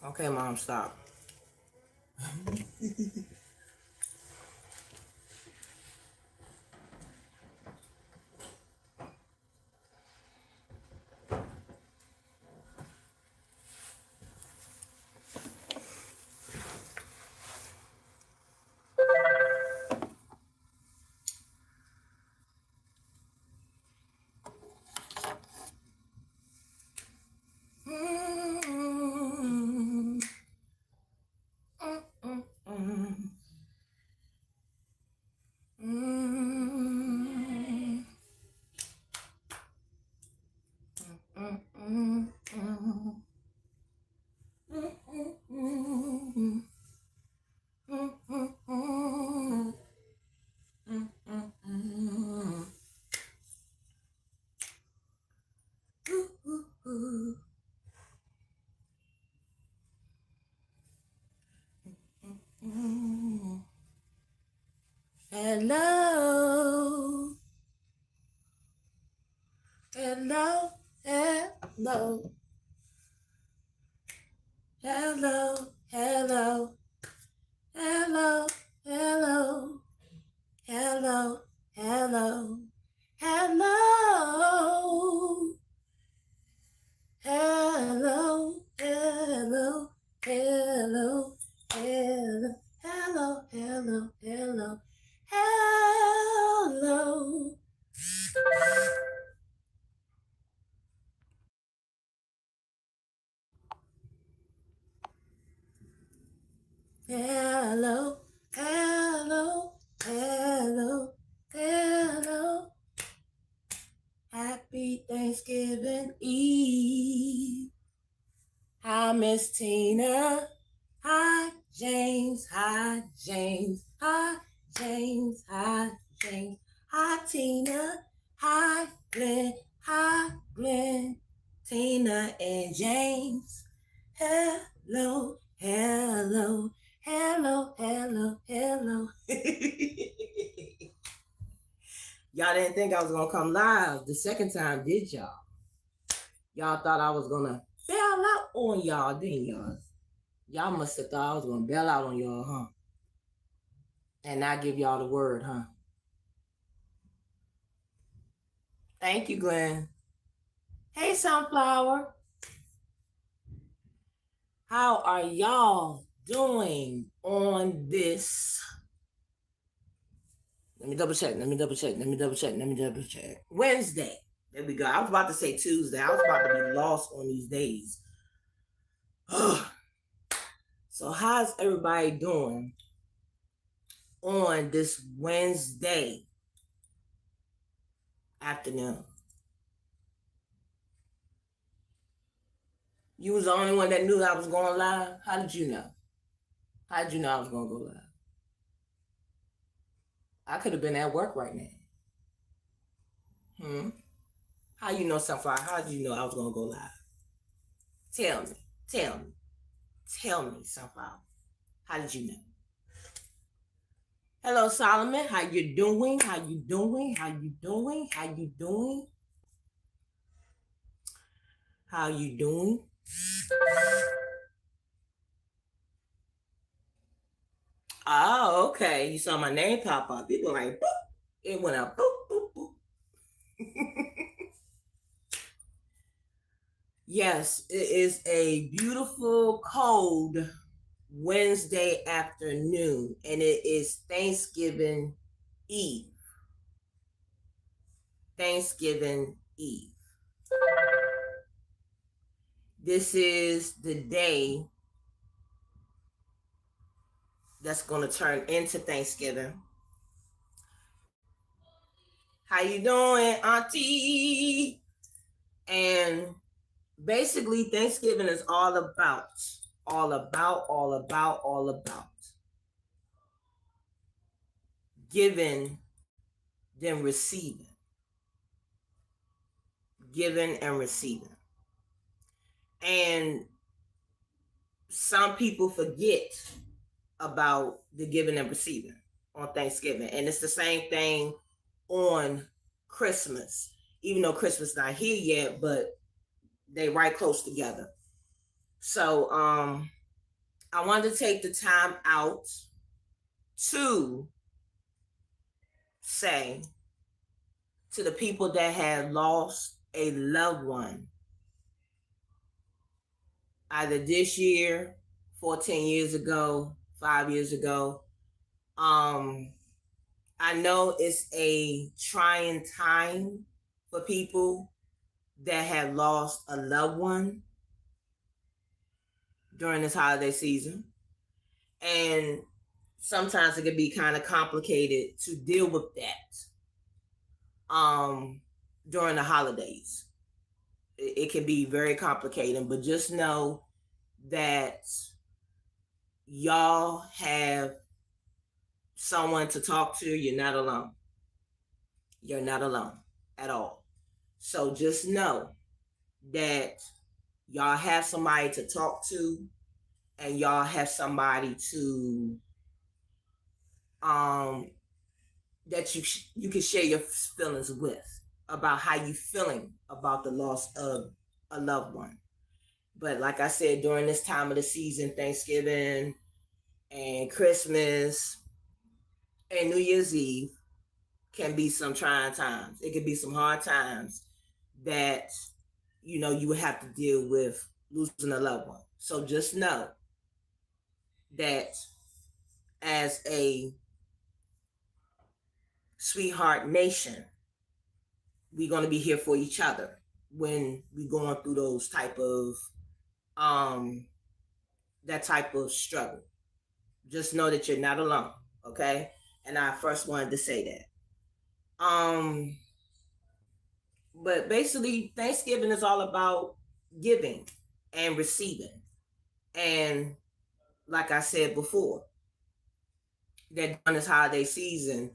Okay, Mom, stop. Hello, hello, hello, hello, hello, hello, hello, hello, hello, hello, hello, hello, hello, hello, hello, hello, hello, hello. Hello, hello, hello, hello. Happy Thanksgiving Eve. Hi, Miss Tina. Hi, James. Hi, James. Hi, James. Hi, James. Hi, Tina. Hi, Glenn. Hi, Glenn. Tina and James. Hello, hello, hello, hello, hello. Y'all didn't think I was gonna come live the second time, did y'all? Y'all thought I was gonna bail out on y'all, didn't y'all? Y'all must have thought I was gonna bail out on y'all, huh? And not give y'all the word, huh? Thank you, Glenn. Hey, Sunflower. How are y'all doing on this? Let me double check. Wednesday. There we go. I was about to say Tuesday. I was about to be lost on these days. So, how's everybody doing on this Wednesday afternoon? You was the only one that knew I was going live. How did you know? How did you know I was gonna go live? I could have been at work right now. How you know, Sunflower? How did you know I was gonna go live? Tell me. Tell me. Tell me, Sunflower. How did you know? Hello, Solomon. How you doing? How you doing? How you doing? How you doing? How you doing? Oh, okay. You saw my name pop up. It went like boop. It went up boop boop boop. Yes, it is a beautiful cold Wednesday afternoon, and it is Thanksgiving Eve. Thanksgiving Eve. This is the day that's going to turn into Thanksgiving. How you doing, Auntie? And basically, Thanksgiving is all about giving, then receiving. Giving and receiving. And some people forget about the giving and receiving on Thanksgiving. And it's the same thing on Christmas, even though Christmas not here yet, but they right close together. So I wanted to take the time out to say to the people that had lost a loved one either this year, 14 years ago, 5 years ago. Um, I know it's a trying time for people that have lost a loved one during this holiday season. And sometimes it can be kind of complicated to deal with that during the holidays. It can be very complicated, but just know that y'all have someone to talk to. You're not alone. You're not alone at all. So just know that y'all have somebody to talk to, and y'all have somebody to um that you can share your feelings with about how you feeling about the loss of a loved one. But like I said, during this time of the season, Thanksgiving and Christmas and New Year's Eve can be some trying times. It can be some hard times that you would have to deal with losing a loved one. So just know that as a sweetheart nation, we're going to be here for each other when we're going through those type of um that type of struggle. Just know that you're not alone, okay? And I first wanted to say that. But basically Thanksgiving is all about giving and receiving. And like I said before, that during this holiday season,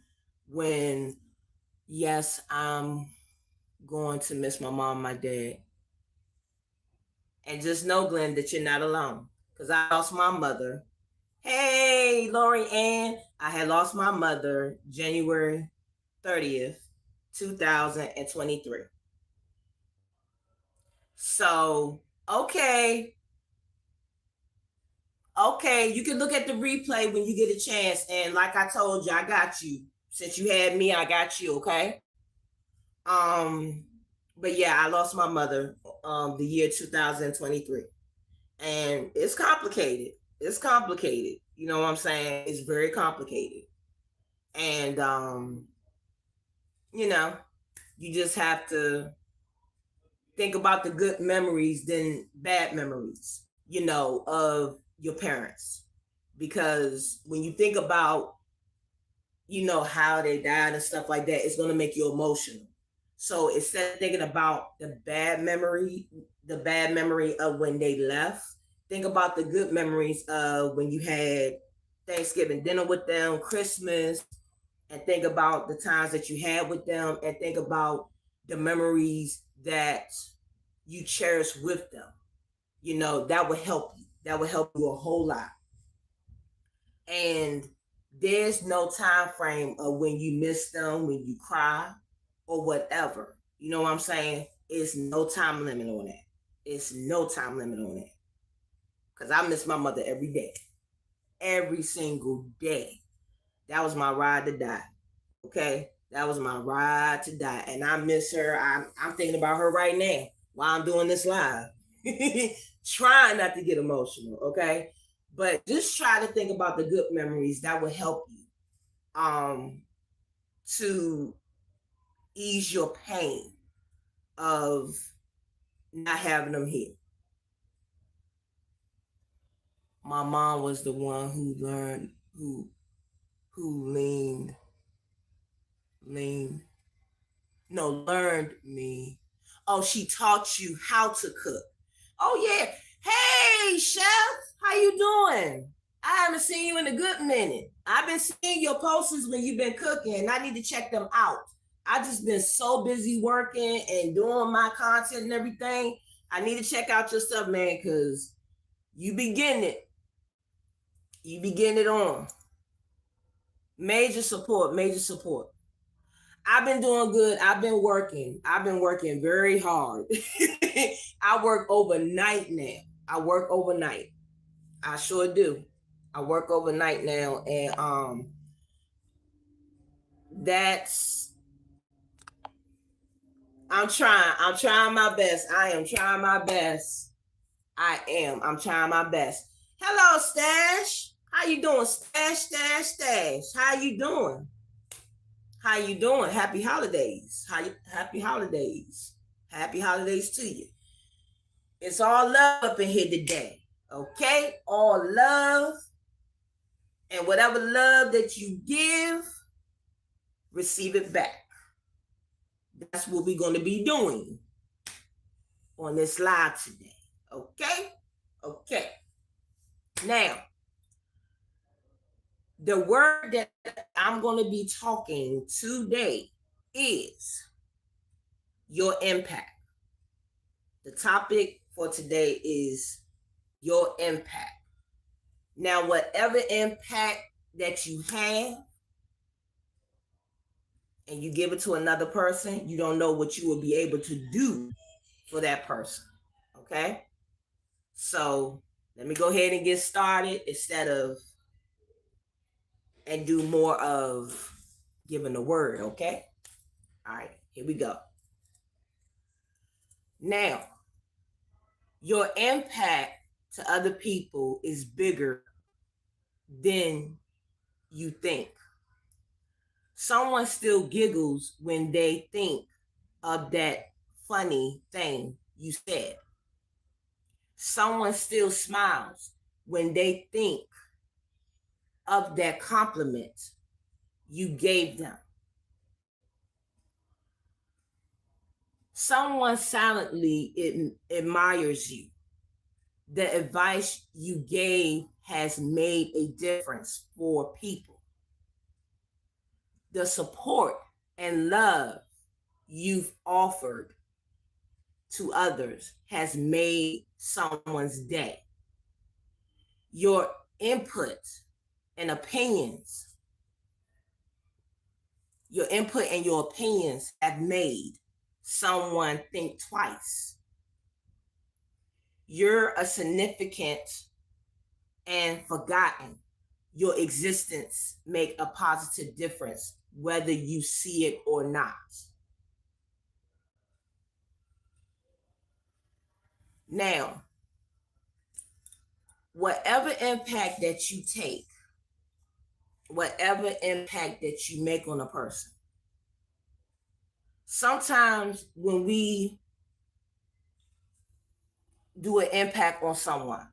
when yes, I'm going to miss my mom, my dad. And just know, Glenn, that you're not alone. Because I lost my mother. Hey, Lori Ann. I had lost my mother January 30th, 2023. So, okay. Okay, you can look at the replay when you get a chance. And like I told you, I got you. Since you had me, I got you, okay? Um, but yeah, I lost my mother the year 2023. And it's complicated. It's complicated. You know what I'm saying? It's very complicated. And you know, you just have to think about the good memories than bad memories, of your parents. Because when you think about, how they died and stuff like that, it's gonna make you emotional. So instead of thinking about the bad memory of when they left, think about the good memories of when you had Thanksgiving dinner with them, Christmas, and think about the times that you had with them, and think about the memories that you cherish with them. That would help you. That would help you a whole lot. And there's no time frame of when you miss them, when you cry, or whatever. You know what I'm saying? It's no time limit on that. It's no time limit on that. Because I miss my mother every day. Every single day. That was my ride to die. Okay? That was my ride to die. And I miss her. I'm thinking about her right now while I'm doing this live. Trying not to get emotional, okay? But just try to think about the good memories that will help you to ease your pain of not having them here. My mom was the one who learned who leaned no learned me. Oh, she taught you how to cook. Oh yeah. Hey, chef, how you doing? I haven't seen you in a good minute. I've been seeing your posters when you've been cooking, and I need to check them out. I just been so busy working and doing my content and everything. I need to check out your stuff, man, because you be getting it. You be getting it on. Major support, major support. I've been doing good. I've been working. I've been working very hard. I work overnight now. I work overnight. I sure do. I work overnight now, and that's I'm trying. I'm trying my best. I am trying my best. I am. I'm trying my best. Hello, Stash. How you doing, Stash? Stash, Stash. How you doing? How you doing? Happy holidays. Happy holidays. Happy holidays to you. It's all love up in here today. Okay? All love. And whatever love that you give, receive it back. That's what we're going to be doing on this live today. Okay? Okay. Now, the word that I'm going to be talking today is your impact. The topic for today is your impact. Now, whatever impact that you have and you give it to another person, you don't know what you will be able to do for that person. Okay? So let me go ahead and get started instead of and do more of giving the word. Okay? All right, here we go. Now, your impact to other people is bigger than you think. Someone still giggles when they think of that funny thing you said. Someone still smiles when they think of that compliment you gave them. Someone silently admires you. The advice you gave has made a difference for people. The support and love you've offered to others has made someone's day. Your input and opinions, your input and your opinions have made someone think twice. You're a significant and forgotten. Your existence make a positive difference whether you see it or not. Now, whatever impact that you take, whatever impact that you make on a person, sometimes when we do an impact on someone,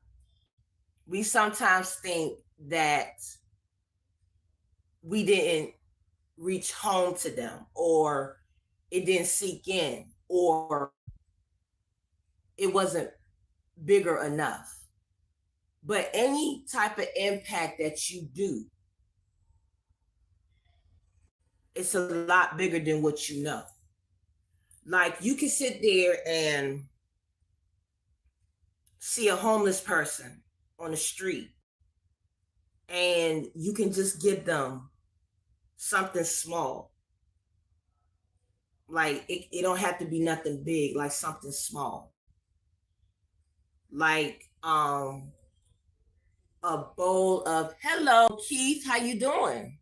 we sometimes think that we didn't reach home to them, or it didn't seek in, or it wasn't bigger enough. But any type of impact that you do, it's a lot bigger than what you know. Like, you can sit there and see a homeless person on the street, and you can just give them something small. Like, it don't have to be nothing big, like something small. Like a bowl of, hello Keith, how you doing?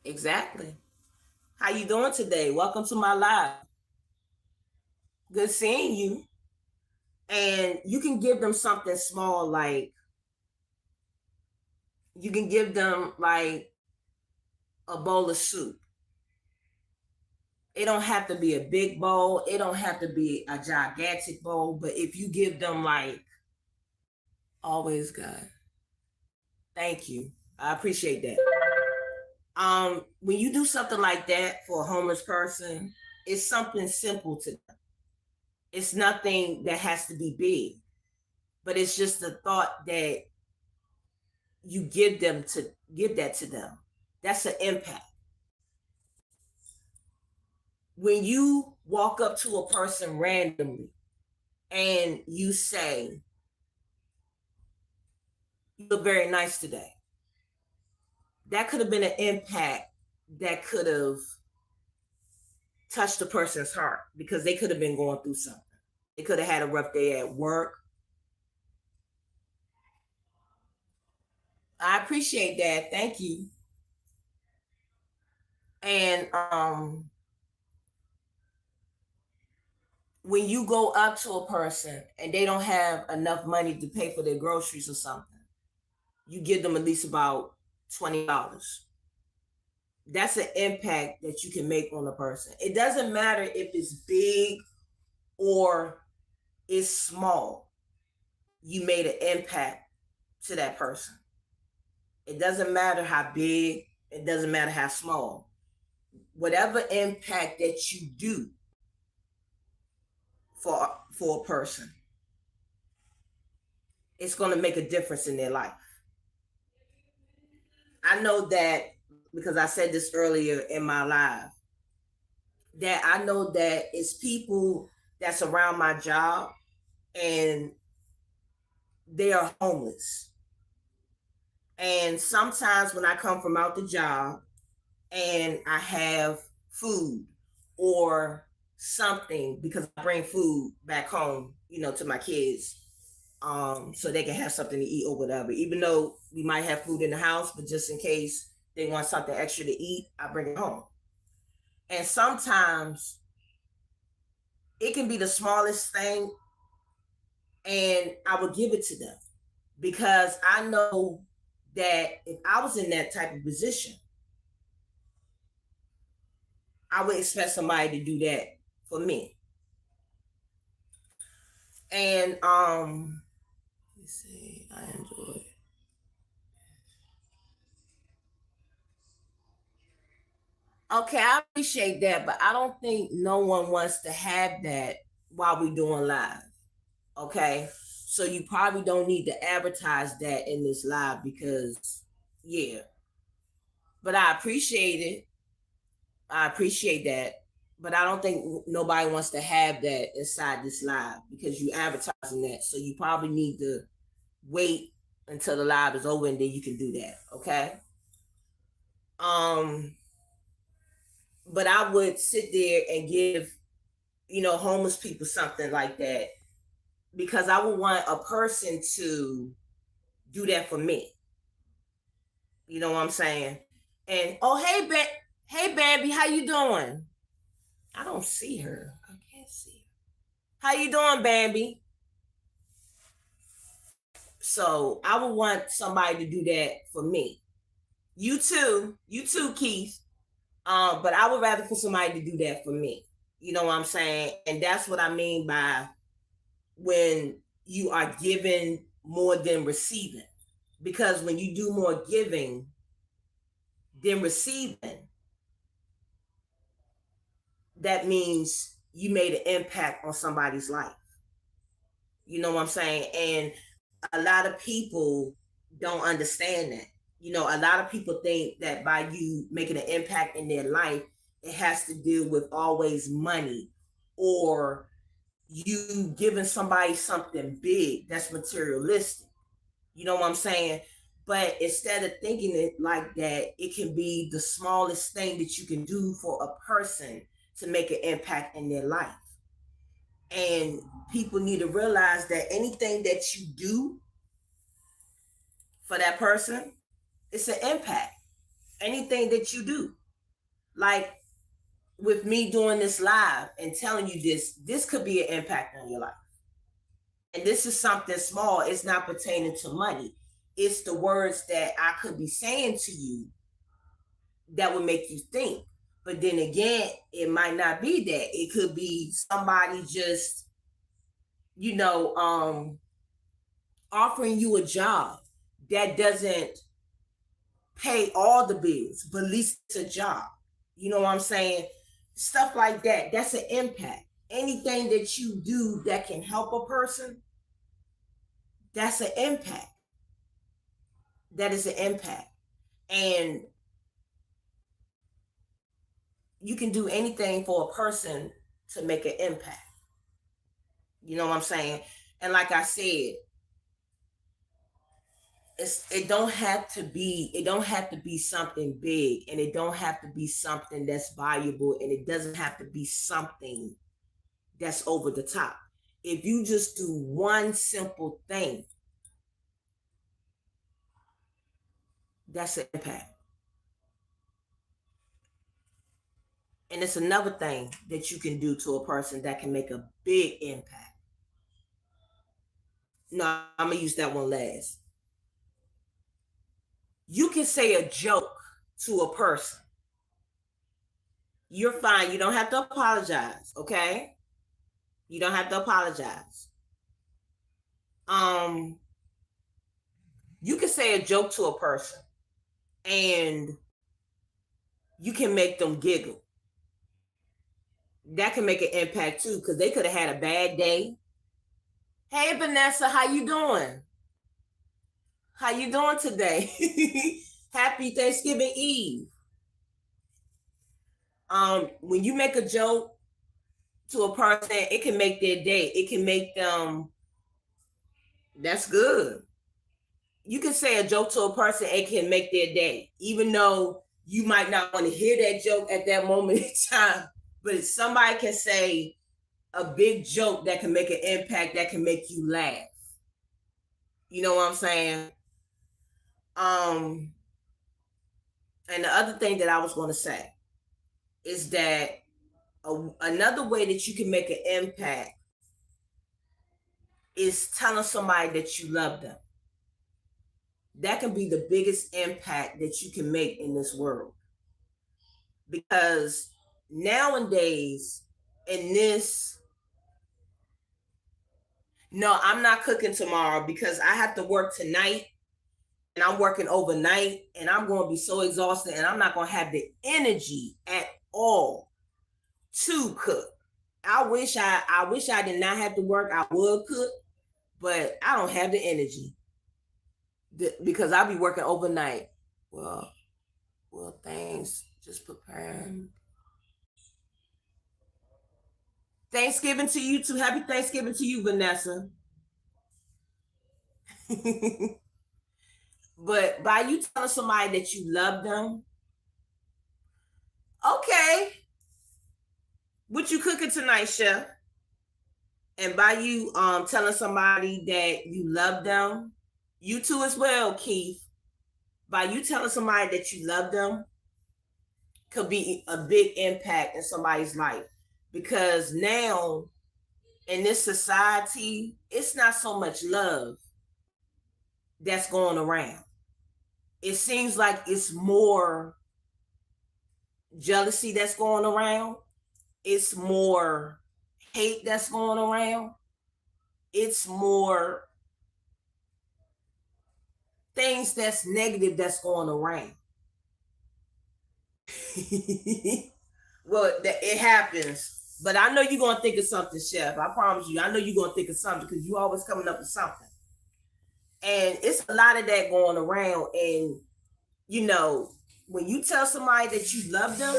Exactly. How you doing today? Welcome to my live. Good seeing you. And you can give them something small, like you can give them like a bowl of soup. It don't have to be a big bowl. It don't have to be a gigantic bowl. But if you give them like, always God, thank you. I appreciate that. When you do something like that for a homeless person, it's something simple to them. It's nothing that has to be big, but it's just the thought that you give that to them. That's an impact. When you walk up to a person randomly and you say, you look very nice today, that could have been an impact that could have touch the person's heart because they could have been going through something. They could have had a rough day at work. I appreciate that. Thank you. And when you go up to a person and they don't have enough money to pay for their groceries or something, you give them at least about $20. That's an impact that you can make on a person. It doesn't matter if it's big or it's small. You made an impact to that person. It doesn't matter how big, it doesn't matter how small. Whatever impact that you do for a person, it's going to make a difference in their life. I know that because I said this earlier in my live, that I know that it's people that's around my job and they are homeless. And sometimes when I come from out the job and I have food or something, because I bring food back home, to my kids, so they can have something to eat or whatever. Even though we might have food in the house, but just in case they want something extra to eat, I bring it home. And sometimes it can be the smallest thing, and I would give it to them because I know that if I was in that type of position, I would expect somebody to do that for me. And let's see, I enjoy it. Okay, I appreciate that, but I don't think no one wants to have that while we're doing live. Okay, so you probably don't need to advertise that in this live because, yeah. But I appreciate it. I appreciate that, but I don't think nobody wants to have that inside this live because you advertising that. So you probably need to wait until the live is over and then you can do that. Okay. Um, but I would sit there and give, homeless people something like that because I would want a person to do that for me. You know what I'm saying? And oh hey Bambi, how you doing? I don't see her. I can't see her. How you doing, Bambi? So I would want somebody to do that for me. You too, Keith. But I would rather for somebody to do that for me. You know what I'm saying? And that's what I mean by when you are giving more than receiving. Because when you do more giving than receiving, that means you made an impact on somebody's life. You know what I'm saying? And a lot of people don't understand that. A lot of people think that by you making an impact in their life, it has to deal with always money or you giving somebody something big that's materialistic. You know what I'm saying? But instead of thinking it like that, it can be the smallest thing that you can do for a person to make an impact in their life. And people need to realize that anything that you do for that person, it's an impact. Anything that you do. Like with me doing this live and telling you this could be an impact on your life. And this is something small. It's not pertaining to money. It's the words that I could be saying to you that would make you think. But then again, it might not be that. It could be somebody just, you know, offering you a job that doesn't pay all the bills, but at least it's a job. You know what I'm saying? Stuff like that. That's an impact. Anything that you do that can help a person, that's an impact. That is an impact. And you can do anything for a person to make an impact. You know what I'm saying? And like I said, it don't have to be something big, and it don't have to be something that's valuable, and it doesn't have to be something that's over the top. If you just do one simple thing, that's an impact. And it's another thing that you can do to a person that can make a big impact. No, I'm gonna use that one last. You can say a joke to a person. You're fine. You don't have to apologize, okay? You don't have to apologize. Um, you can say a joke to a person and you can make them giggle. That can make an impact too, because they could have had a bad day. Hey Vanessa, how you doing? How you doing today? Happy Thanksgiving Eve. When you make a joke to a person, it can make their day. It can make them. That's good. You can say a joke to a person, it can make their day, even though you might not want to hear that joke at that moment in time. But if somebody can say a big joke that can make an impact, that can make you laugh. You know what I'm saying? Um, and the other thing that I was going to say is that another way that you can make an impact is telling somebody that you love them. That can be the biggest impact that you can make in this world. Because nowadays, in this, no, I'm not cooking tomorrow because I have to work tonight and I'm working overnight and I'm going to be so exhausted and I'm not going to have the energy at all to cook. I wish I did not have to work. I would cook, but I don't have the energy because I'll be working overnight. Well, thanks. Just preparing. Thanksgiving to you too. Happy Thanksgiving to you, Vanessa. But by you telling somebody that you love them, okay, what you cooking tonight, chef? And by you telling somebody that you love them, you too as well, Keith. By you telling somebody that you love them could be a big impact in somebody's life. Because now in this society, it's not so much love that's going around. It seems like it's more jealousy that's going around. It's more hate that's going around. It's more things that's negative that's going around. Well, it happens. But I know you're going to think of something, Chef. I promise you. I know you're going to think of something because you always coming up with something. And it's a lot of that going around. And, you know, when you tell somebody that you love them,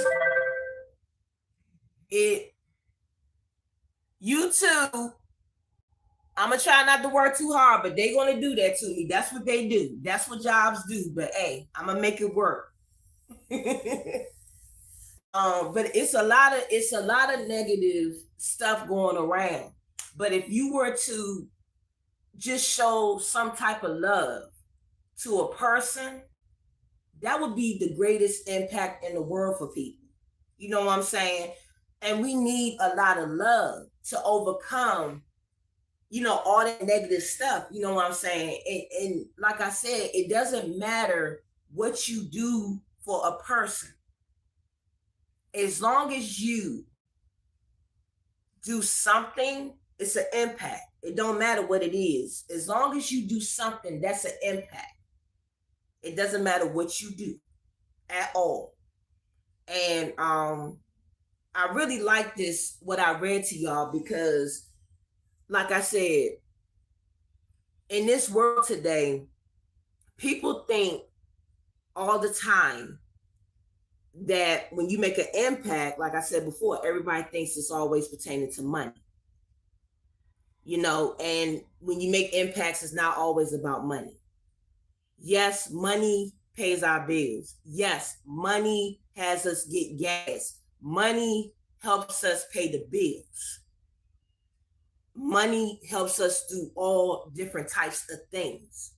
you too, I'm going to try not to work too hard, but they're going to do that to me. That's what they do. That's what jobs do. But, hey, I'm going to make it work. But it's a lot of negative stuff going around. But if you were to just show some type of love to a person, that would be the greatest impact in the world for people. You know what I'm saying? And we need a lot of love to overcome, you know, all that negative stuff. You know what I'm saying? And like I said, it doesn't matter what you do for a person. As long as you do something, it's an impact. It don't matter what it is. As long as you do something, that's an impact. It doesn't matter what you do at all. And I really like this, what I read to y'all, because like I said, in this world today, people think all the time that when you make an impact, like I said before, everybody thinks it's always pertaining to money. You know, and when you make impacts, it's not always about money. Yes, money pays our bills. Yes, money has us get gas. Money helps us pay the bills. Money helps us do all different types of things.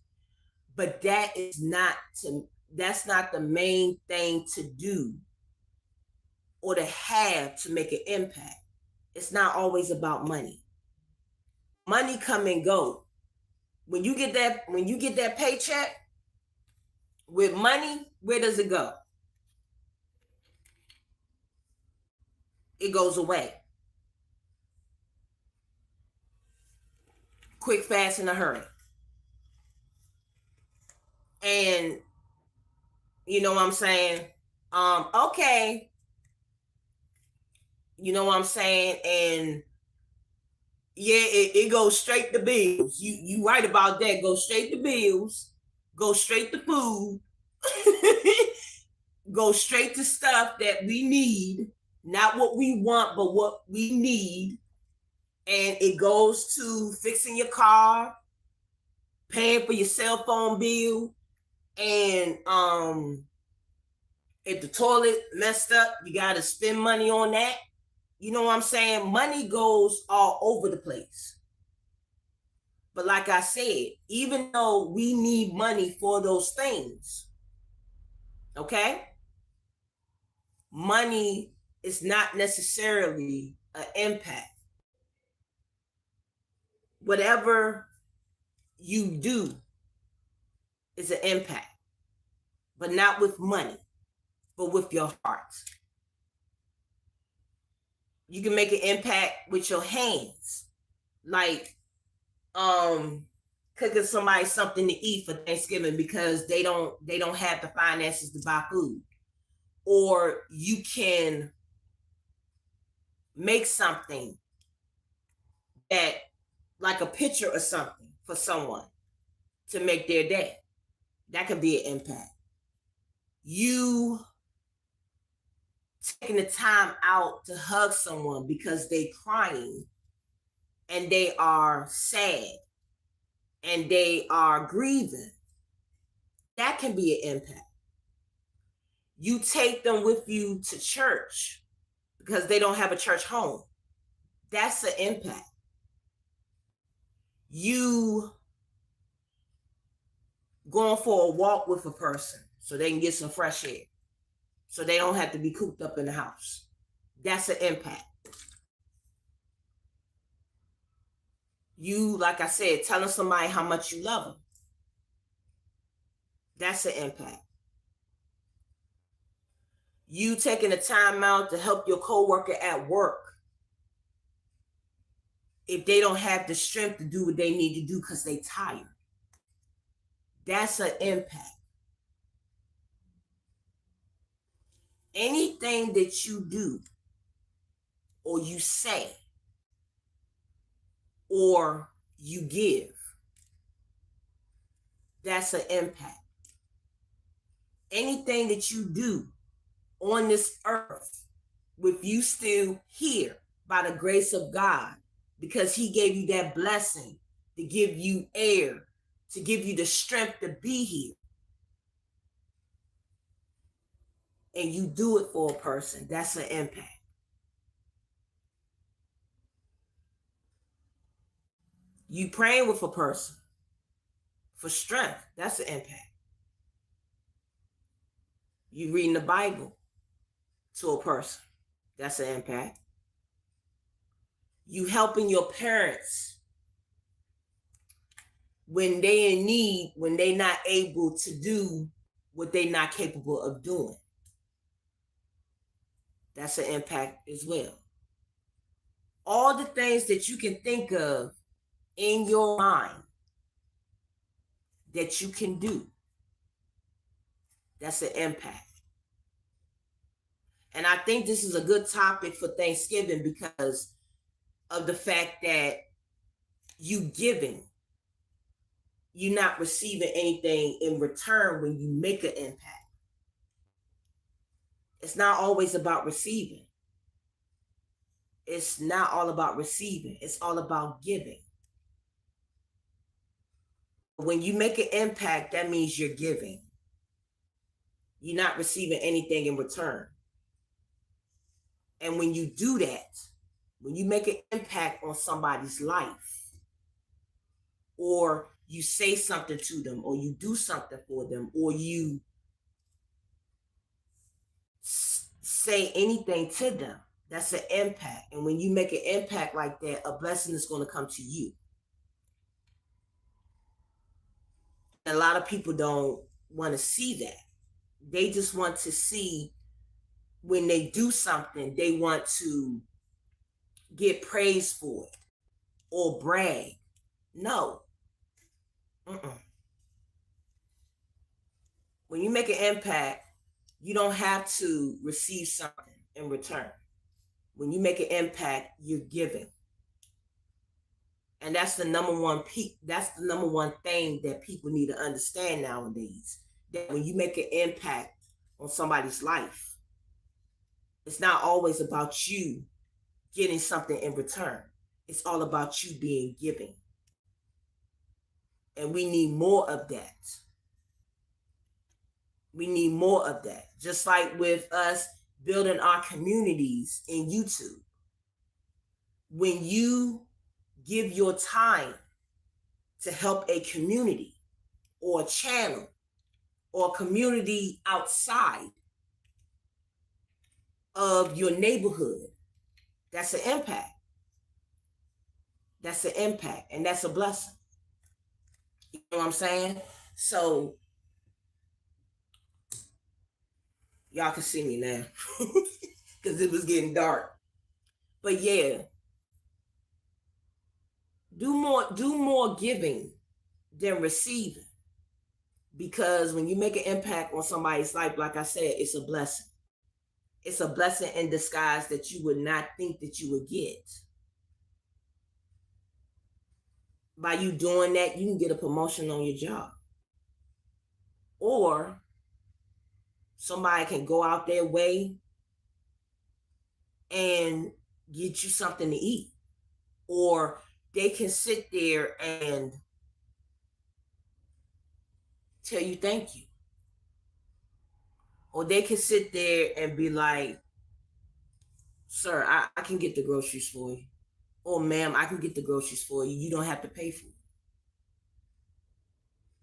But that's not the main thing to do or to have to make an impact. It's not always about money. Money come and go. When you get that paycheck with money, where does it go? It goes away. Quick, fast, in a hurry. And you know what I'm saying? Okay. You know what I'm saying? And yeah, it goes straight to bills. You right about that. Go straight to bills. Go straight to food. Go straight to stuff that we need, not what we want, but what we need. And it goes to fixing your car, paying for your cell phone bill, and if the toilet messed up, you gotta spend money on that. You know what I'm saying? Money goes all over the place. But like I said, even though we need money for those things, okay, money is not necessarily an impact. Whatever you do is an impact, but not with money, but with your heart. You can make an impact with your hands, like cooking somebody something to eat for Thanksgiving because they don't have the finances to buy food. Or you can make something that, like a picture or something for someone to make their day. That could be an impact. You taking the time out to hug someone because they crying and they are sad and they are grieving. That can be an impact. You take them with you to church because they don't have a church home. That's an impact. You going for a walk with a person so they can get some fresh air, so they don't have to be cooped up in the house. That's an impact. You, like I said, telling somebody how much you love them. That's an impact. You taking the time out to help your coworker at work if they don't have the strength to do what they need to do because they tired. That's an impact. Anything that you do or you say or you give, that's an impact. Anything that you do on this earth with you still here by the grace of God, because he gave you that blessing to give you air, to give you the strength to be here, and you do it for a person, that's an impact. You praying with a person for strength, that's an impact. You reading the Bible to a person, that's an impact. You helping your parents when they in need, when they not able to do what they not capable of doing, that's an impact as well. All the things that you can think of in your mind that you can do, that's an impact. And I think this is a good topic for Thanksgiving because of the fact that you giving, you're not receiving anything in return when you make an impact. It's not always about receiving. It's not all about receiving. It's all about giving. When you make an impact, that means you're giving. You're not receiving anything in return. And when you do that, when you make an impact on somebody's life, or you say something to them, or you do something for them, or you say anything to them, that's an impact. And when you make an impact like that, a blessing is going to come to you. And a lot of people don't want to see that. They just want to see when they do something, they want to get praise for it or brag. No. Mm-mm. When you make an impact, you don't have to receive something in return. When you make an impact, you're giving. And that's the number one thing that people need to understand nowadays. That when you make an impact on somebody's life, it's not always about you getting something in return. It's all about you being giving. And we need more of that. We need more of that. Just like with us building our communities in YouTube. When you give your time to help a community or a channel or a community outside of your neighborhood, that's an impact. That's an impact, and that's a blessing. You know what I'm saying? So y'all can see me now because it was getting dark. But yeah, do more giving than receiving, because when you make an impact on somebody's life, like I said, it's a blessing. It's a blessing in disguise that you would not think that you would get. By you doing that, you can get a promotion on your job, or somebody can go out their way and get you something to eat, or they can sit there and tell you thank you, or they can sit there and be like, sir, I can get the groceries for you, or ma'am, I can get the groceries for you, you don't have to pay for it.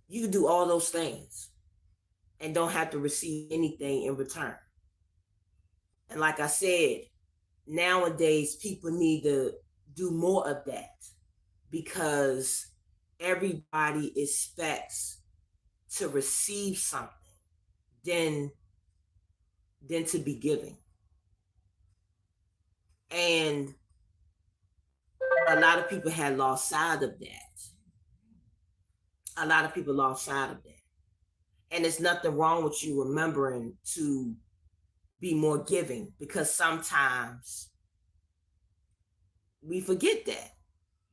You can do all those things and don't have to receive anything in return. And like I said, nowadays people need to do more of that, because everybody expects to receive something than to be giving. And a lot of people had lost sight of that. A lot of people lost sight of that. And there's nothing wrong with you remembering to be more giving, because sometimes we forget that.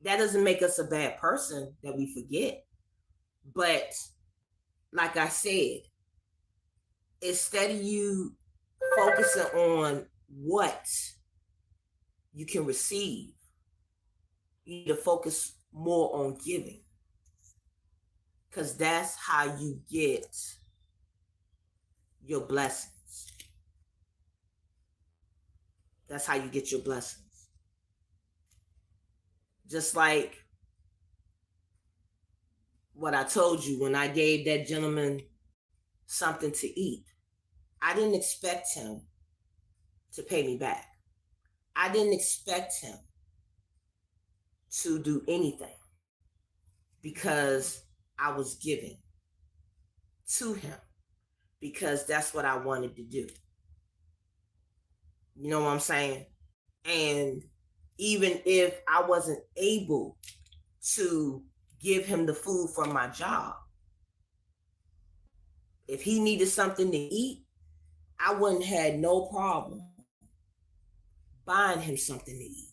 That doesn't make us a bad person that we forget. But like I said, instead of you focusing on what you can receive, you need to focus more on giving, because that's how you get your blessings. That's how you get your blessings. Just like what I told you when I gave that gentleman something to eat. I didn't expect him to pay me back. I didn't expect him to do anything, because I was giving to him, because that's what I wanted to do. You know what I'm saying? And even if I wasn't able to give him the food from my job, if he needed something to eat, I wouldn't have no problem buying him something to eat,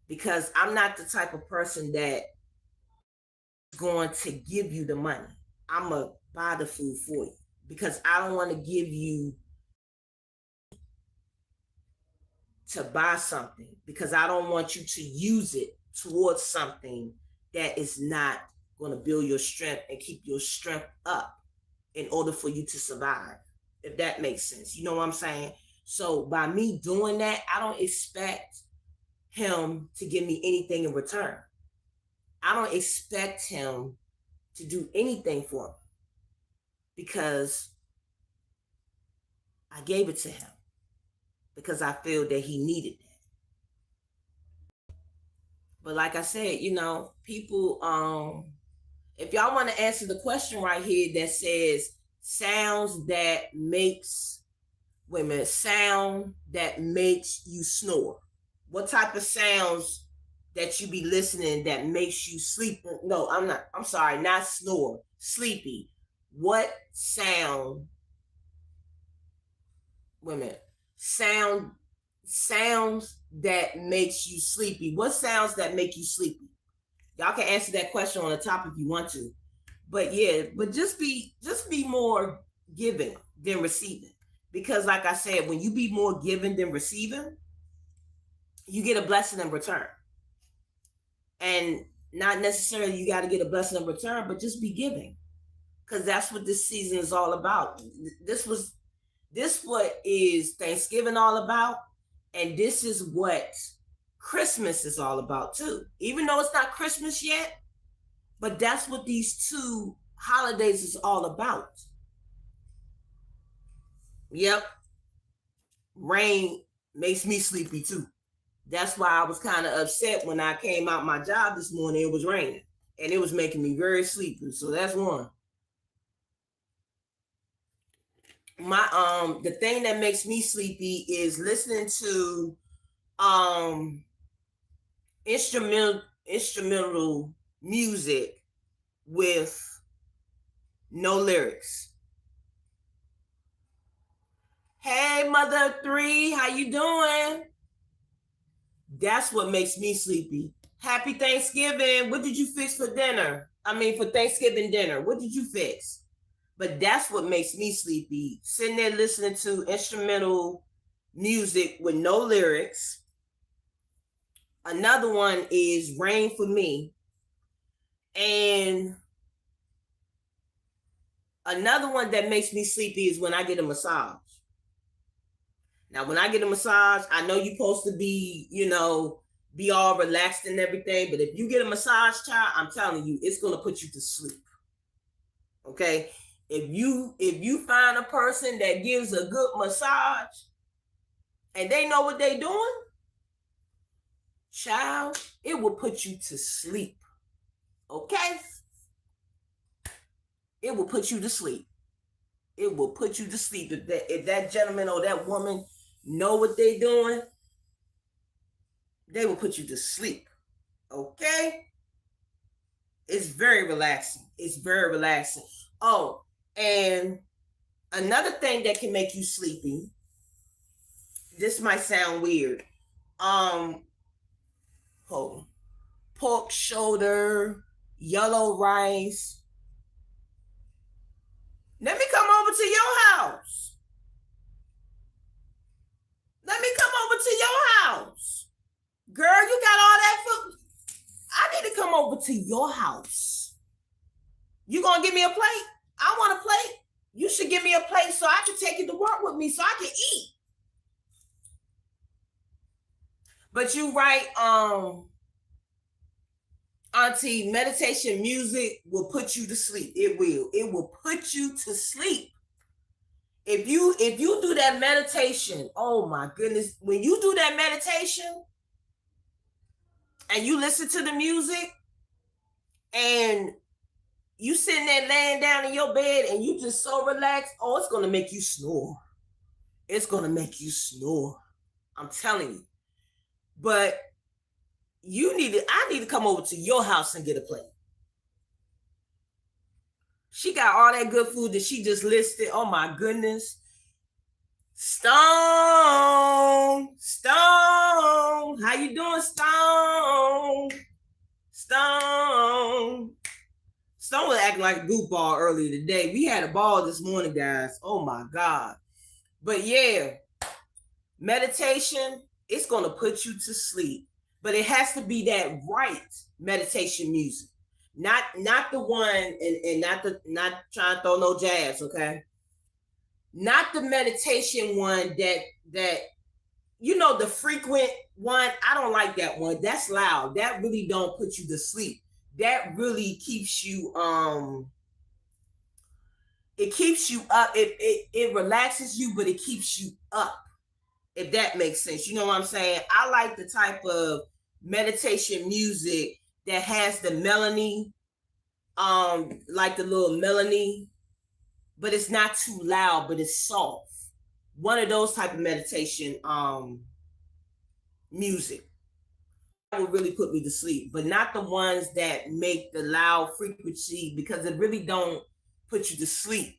because I'm not the type of person that is going to give you the money. I'm going to buy the food for you, because I don't want to give you to buy something, because I don't want you to use it towards something that is not going to build your strength and keep your strength up in order for you to survive, if that makes sense. You know what I'm saying? So by me doing that, I don't expect him to give me anything in return. I don't expect him to do anything for me because I gave it to him because I feel that he needed that. But like I said, people, if y'all want to answer the question right here that says sounds that makes sound that makes you snore. What type of sounds that you be listening that makes you sleep? No, I'm sorry, not snore, sleepy. What sound? Sounds that makes you sleepy. What sounds that make you sleepy? Y'all can answer that question on the top if you want to. But yeah, but just be more giving than receiving. Because like I said, when you be more giving than receiving, you get a blessing in return. And not necessarily you got to get a blessing in return, but just be giving. Because that's what this season is all about. This what is Thanksgiving all about. And this is what Christmas is all about too. Even though it's not Christmas yet, but that's what these two holidays is all about. Yep. Rain makes me sleepy too. That's why I was kind of upset when I came out my job this morning. It was raining and it was making me very sleepy. So that's one. The thing that makes me sleepy is listening to instrumental music with no lyrics. Hey, Mother 3, how you doing? That's what makes me sleepy. Happy Thanksgiving. What did you fix for dinner? For Thanksgiving dinner. What did you fix? But that's what makes me sleepy. Sitting there listening to instrumental music with no lyrics. Another one is Rain for Me. And another one that makes me sleepy is when I get a massage. Now, when I get a massage, I know you're supposed to be, be all relaxed and everything. But if you get a massage, child, I'm telling you, it's going to put you to sleep. Okay? If you find a person that gives a good massage and they know what they're doing, child, it will put you to sleep. Okay? It will put you to sleep. It will put you to sleep. If that gentleman or that woman know what they're doing, they will put you to sleep. Okay? It's very relaxing. It's very relaxing. Oh, and another thing that can make you sleepy, this might sound weird. Pork shoulder, yellow rice. Let me come over to your house. Let me come over to your house. Girl, you got all that food. I need to come over to your house. You gonna give me a plate? I want a plate. You should give me a plate so I can take it to work with me so I can eat. But you right, Auntie, meditation music will put you to sleep. It will. It will put you to sleep. If you do that meditation, oh my goodness, when you do that meditation and you listen to the music and you sitting there laying down in your bed and you just so relaxed, oh, it's going to make you snore. It's going to make you snore. I'm telling you. But I need to come over to your house and get a plate. She got all that good food that she just listed. Oh my goodness. Stone. How you doing, Stone? Stone was acting like a goofball earlier today. We had a ball this morning, guys. Oh my God. But yeah, meditation, it's going to put you to sleep. But it has to be that right meditation music. Not the one, and not trying to throw no jabs, okay? Not the meditation one that the frequent one. I don't like that one. That's loud. That really don't put you to sleep. That really keeps you it keeps you up. It relaxes you, but it keeps you up, if that makes sense. You know what I'm saying? I like the type of meditation music that has the melody, like the little melody, but it's not too loud, but it's soft. One of those type of meditation music that would really put me to sleep, but not the ones that make the loud frequency, because it really don't put you to sleep.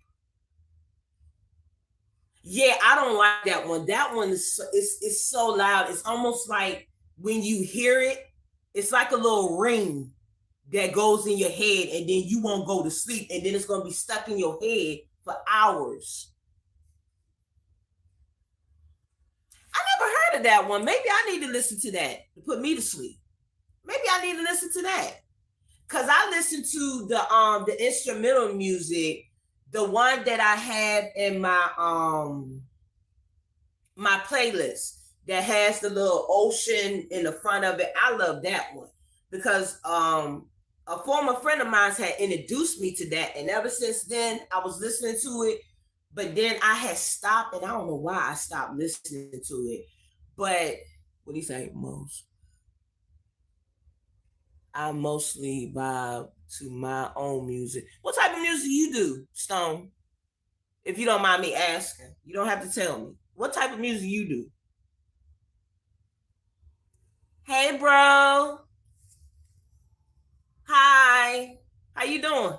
Yeah, I don't like that one. That one is it's so loud. It's almost like when you hear it, it's like a little ring that goes in your head, and then you won't go to sleep, and then it's gonna be stuck in your head for hours. I never heard of that one. Maybe I need to listen to that to put me to sleep. Maybe I need to listen to that. Cause I listen to the instrumental music, the one that I have in my playlist that has the little ocean in the front of it. I love that one because a former friend of mine had introduced me to that, and ever since then I was listening to it. But then I had stopped, and I don't know why I stopped listening to it. But what do you say, most? I mostly vibe to my own music. What type of music you do, Stone? If you don't mind me asking, you don't have to tell me. What type of music you do? Hey, bro. Hi. How you doing?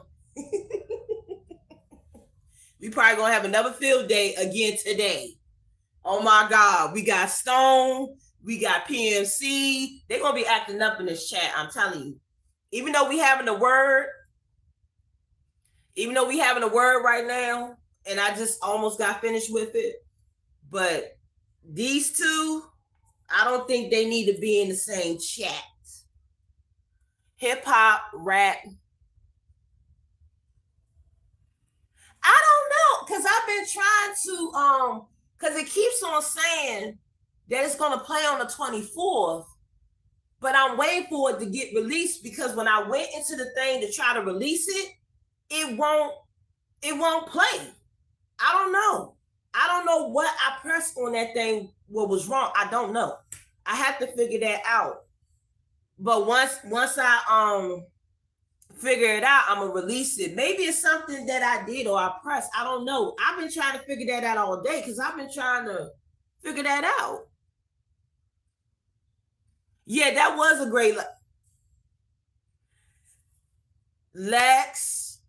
We probably gonna have another field day again today. Oh my God, we got Stone, we got PMC. They're gonna be acting up in this chat. I'm telling you. Even though we having a word, even though we having a word right now, and I just almost got finished with it, but these two, I don't think they need to be in the same chat. Hip hop, rap. I don't know, because I've been trying to because it keeps on saying that it's gonna play on the 24th, but I'm waiting for it to get released, because when I went into the thing to try to release it, it won't play. I don't know. I don't know what I pressed on that thing, what was wrong. I don't know. I have to figure that out. But once I figure it out, I'm gonna release it. Maybe it's something that I did or I pressed. I don't know. I've been trying to figure that out all day, because I've been trying to figure that out. Yeah, that was a great Lex,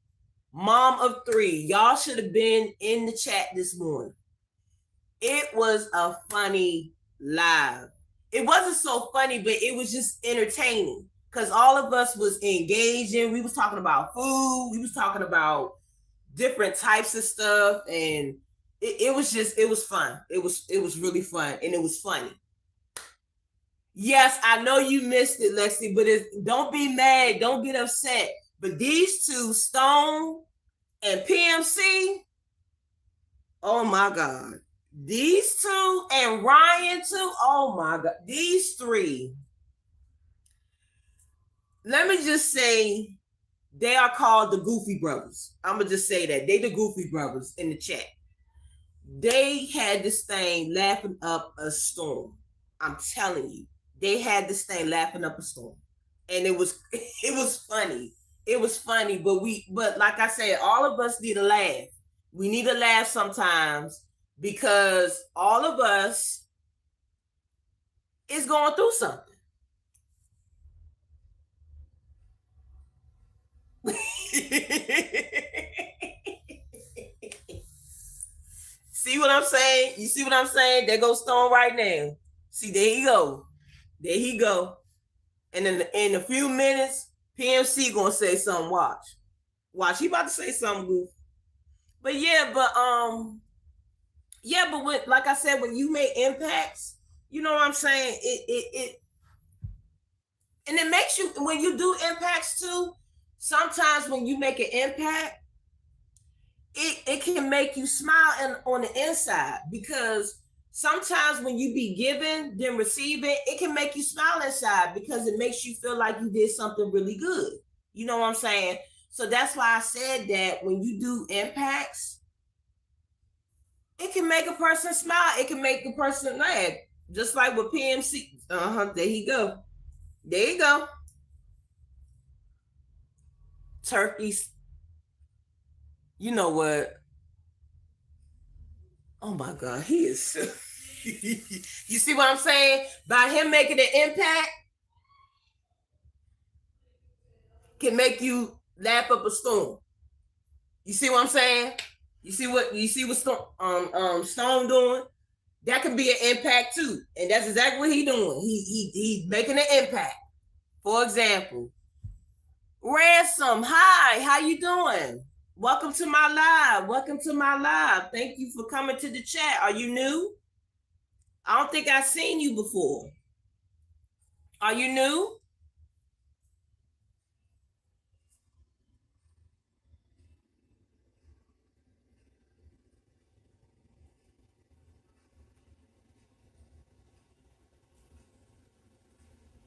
mom of three. Y'all should have been in the chat this morning. It was a funny live. It wasn't so funny, but it was just entertaining, because all of us was engaging. We was talking about food. We was talking about different types of stuff, and it was fun. It was really fun, and it was funny. Yes, I know you missed it, Lexi, but don't be mad. Don't get upset. But these two, Stone and PMC, oh my God. These two and Ryan too, oh my God. These three, let me just say, they are called the Goofy Brothers. I'm going to just say that. They the Goofy Brothers in the chat. They had this thing laughing up a storm. I'm telling you. They had this thing laughing up a storm. And it was funny. It was funny, but like I said, all of us need a laugh. We need a laugh sometimes, because all of us is going through something. See what I'm saying? You see what I'm saying? There goes Stone right now. See, there he go. There he go. And in a few minutes, PMC gonna say something. Watch. He about to say something goofy. But when, like I said, when you make impacts, you know what I'm saying? It and it makes you, when you do impacts too, sometimes when you make an impact, it can make you smile on the inside, because sometimes when you be giving then receiving, it can make you smile inside because it makes you feel like you did something really good. You know what I'm saying? So that's why I said that when you do impacts, it can make a person smile. It can make a person laugh. Just like with PMC. There you go. There you go. Turkeys. You know what? Oh my God, he is. You see what I'm saying? By him making an impact, can make you laugh up a storm. You see what I'm saying? You see what Stone doing? That can be an impact too, and that's exactly what he doing. He's making an impact. For example, Ransom, hi, how you doing? Welcome to my live. Welcome to my live. Thank you for coming to the chat. Are you new? I don't think I've seen you before. Are you new?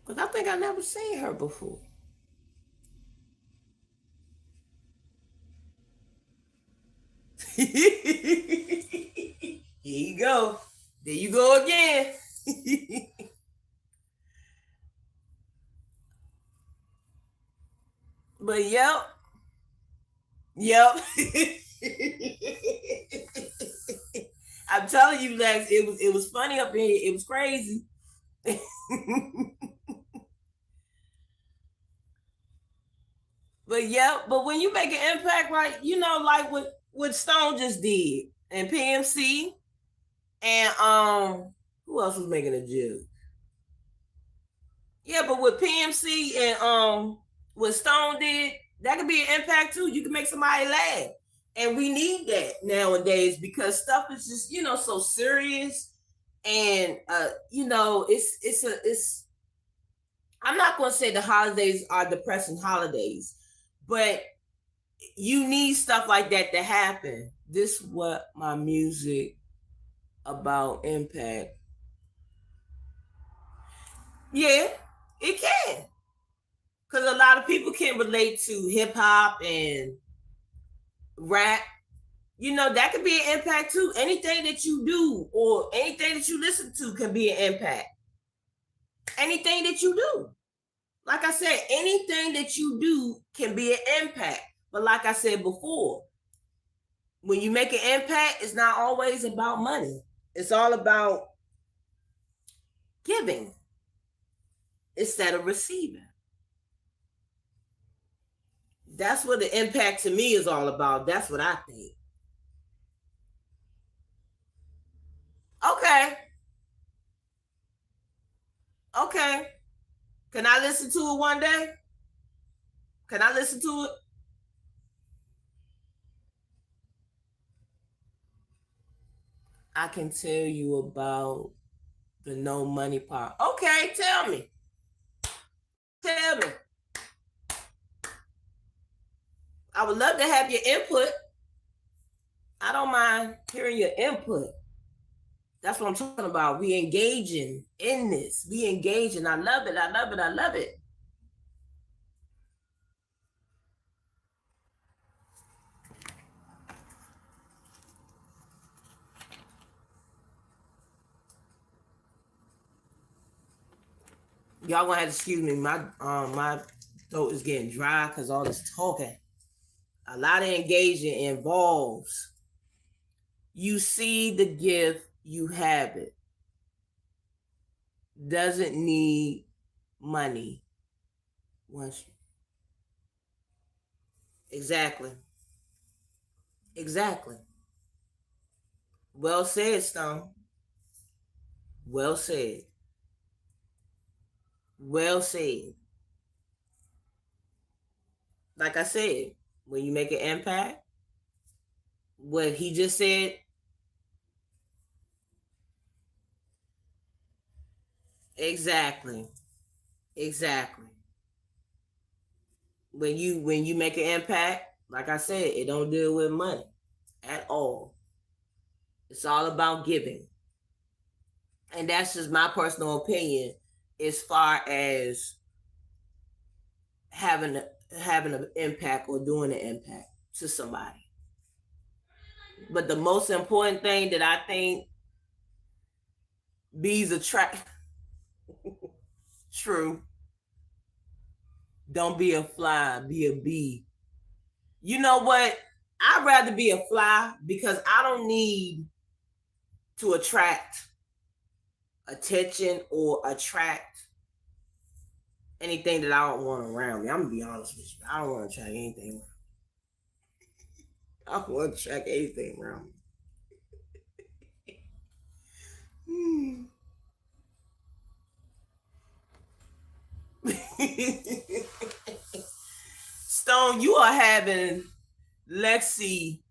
Because I think I never seen her before. Here you go. There you go again. But yep. Yep. I'm telling you, Lex, it was funny up in here. It was crazy. But yeah, but when you make an impact, right, like what Stone just did and PMC and who else was making a joke? Yeah, but with PMC and what Stone did, that could be an impact too. You can make somebody laugh. And we need that nowadays because stuff is just, so serious. And it's I'm not gonna say the holidays are depressing holidays, but you need stuff like that to happen. This what my music about impact. Yeah, it can. Because a lot of people can relate to hip hop and rap. That could be an impact too. Anything that you do or anything that you listen to can be an impact. Anything that you do. Like I said, anything that you do can be an impact. But like I said before, when you make an impact, it's not always about money. It's all about giving instead of receiving. That's what the impact to me is all about. That's what I think. Okay. Okay. Can I listen to it one day? Can I listen to it? I can tell you about the no money part. Okay, tell me. Tell me. I would love to have your input. I don't mind hearing your input. That's what I'm talking about. We engaging in this. We engaging. I love it. I love it. I love it. Y'all gonna have to excuse me. My throat is getting dry because all this talking. A lot of engaging involves you see the gift, you have it. Doesn't need money. Once exactly. Exactly. Well said, Stone. Well said. Well said. Like I said, when you make an impact, what he just said, exactly. Exactly. when you make an impact, like I said, it don't deal with money at all. It's all about giving. And that's just my personal opinion as far as having having an impact or doing an impact to somebody. But the most important thing that I think bees attract true. Don't be a fly, be a bee. You know what? I'd rather be a fly because I don't need to attract attention or attract anything that I don't want around me. I'm gonna be honest with you. I don't want to attract anything. I don't want to attract anything around me. Stone, you are having Lexi.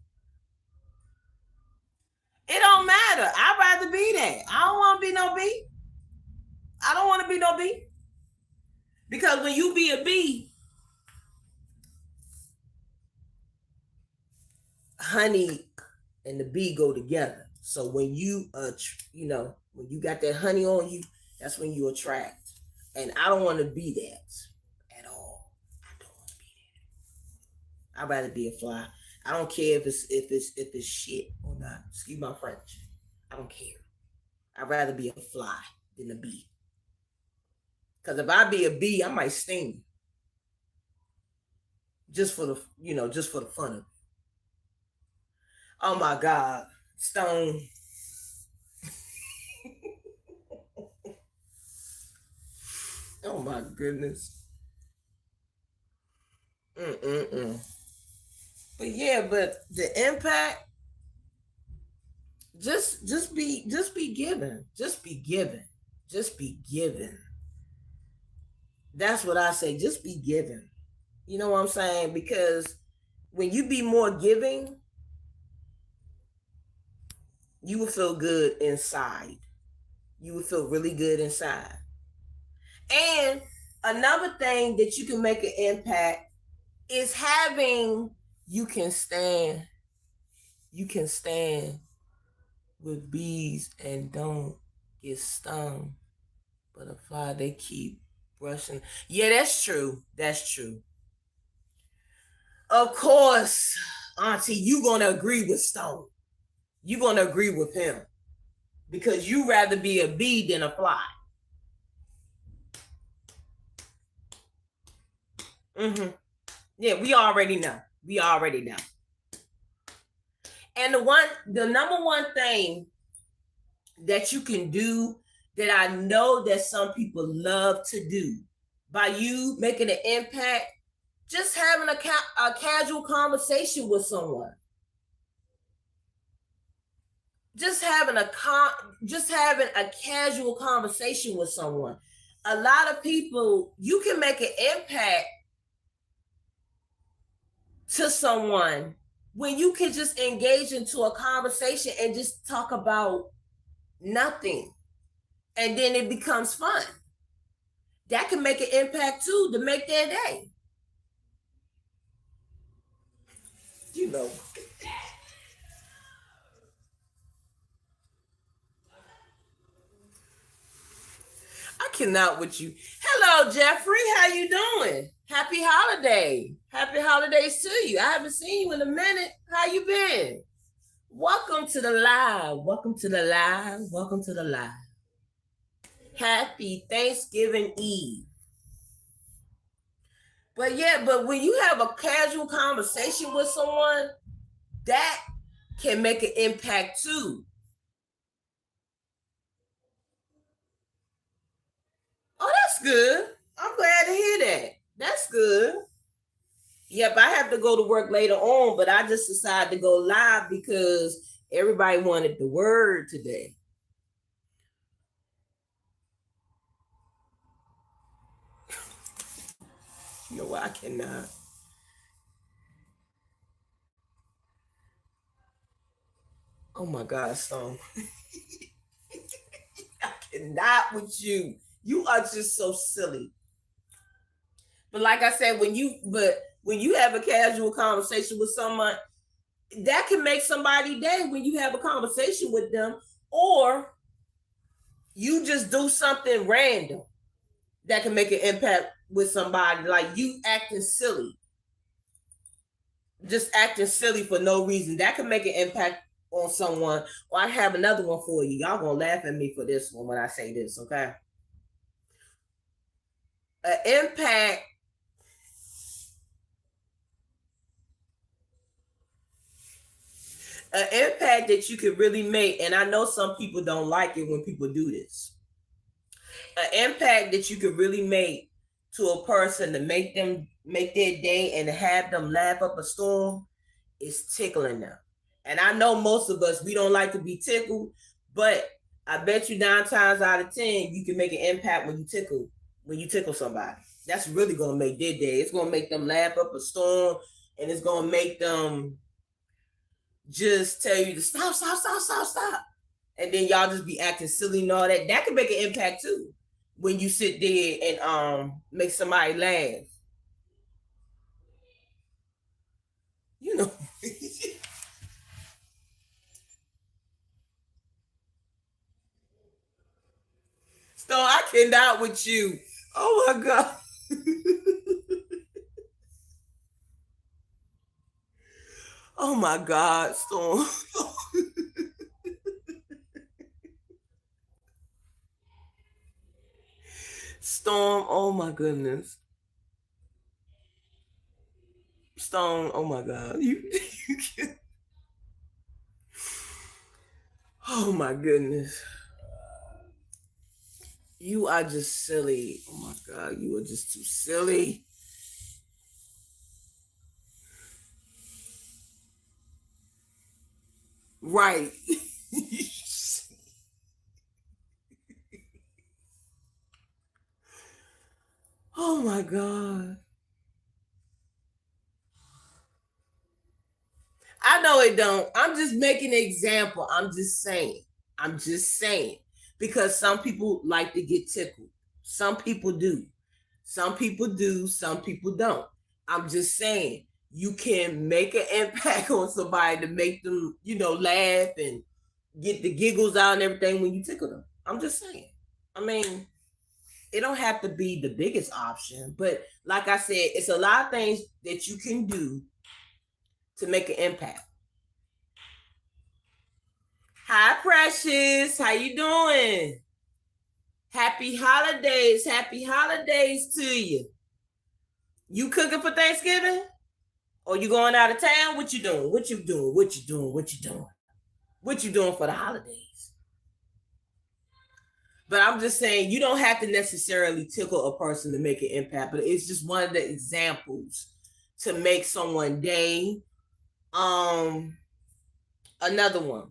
It don't matter. I'd rather be that. I don't want to be no bee. I don't want to be no bee. Because when you be a bee, honey and the bee go together. So when when you got that honey on you, that's when you attract. And I don't want to be that at all. I don't want to be that. I'd rather be a fly. I don't care if it's shit or not. Excuse my French. I don't care. I'd rather be a fly than a bee. Because if I be a bee, I might sting you. Just for the fun of it. Oh my God. Stone. Oh my goodness. Mm-mm-mm. But the impact, just be given. Just be given. Just be given. That's what I say. Just be given. You know what I'm saying? Because when you be more giving, you will feel good inside. You will feel really good inside. And another thing that you can make an impact is having you can stand with bees and don't get stung. But a fly, they keep brushing. Yeah, that's true. That's true. Of course, Auntie, you gonna agree with Stone. You gonna agree with him. Because you rather be a bee than a fly. Mm-hmm. Yeah, we already know. We already know. And the number one thing that you can do that I know that some people love to do by you making an impact, just having a casual conversation with someone. Just having a casual conversation with someone. A lot of people, you can make an impact to someone when you can just engage into a conversation and just talk about nothing, and then it becomes fun. That can make an impact too, to make their day. You know. I cannot with you. Hello, Jeffrey. How you doing? Happy holiday. Happy holidays to you. I haven't seen you in a minute. How you been? Welcome to the live. Welcome to the live. Welcome to the live. Happy Thanksgiving Eve. But when you have a casual conversation with someone, that can make an impact too. Oh, that's good. I'm glad to hear that. That's good. Yep, I have to go to work later on, but I just decided to go live because everybody wanted the word today. No, I cannot. Oh my God, Stone. I cannot with you. You are just so silly. But like I said, when you have a casual conversation with someone, that can make somebody day when you have a conversation with them, or you just do something random that can make an impact with somebody, like you acting silly, just acting silly for no reason. That can make an impact on someone. Or I have another one for you. Y'all gonna laugh at me for this one when I say this, okay? An impact an impact that you could really make, and I know some people don't like it when people do this. An impact that you could really make to a person to make their day and have them laugh up a storm is tickling them. And I know most of us, we don't like to be tickled, but I bet you 9 times out of 10 you can make an impact when you tickle somebody. That's really gonna make their day. It's gonna make them laugh up a storm, and it's gonna make them just tell you to stop, stop, stop, stop, stop. And then y'all just be acting silly and all that. That can make an impact too. When you sit there and make somebody laugh. You know. So I cannot with you. Oh my God. Oh my God, Storm. Storm, oh my goodness. Storm, oh my God. Oh my goodness. You are just silly. Oh my God, you are just too silly. Right. Oh my God. I know it don't. I'm just making an example. I'm just saying. I'm just saying. Because some people like to get tickled. Some people do. Some people do. Some people don't. I'm just saying. You can make an impact on somebody to make them, laugh and get the giggles out and everything when you tickle them. I'm just saying. I mean, it don't have to be the biggest option, but like I said, it's a lot of things that you can do to make an impact. Hi, Precious. How you doing? Happy holidays. Happy holidays to you. You cooking for Thanksgiving? Or you going out of town? What you doing? What you doing? What you doing? What you doing? What you doing for the holidays? But I'm just saying, you don't have to necessarily tickle a person to make an impact, but it's just one of the examples to make someone day. Um, Another one.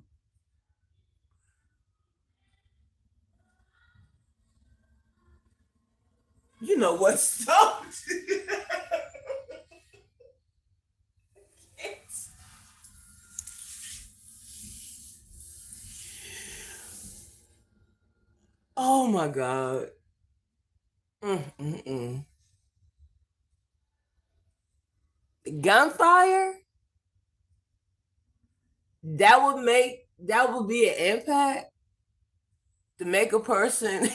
You know what? Stop. Oh my God. Mm-mm-mm. Gunfire? That would be an impact to make a person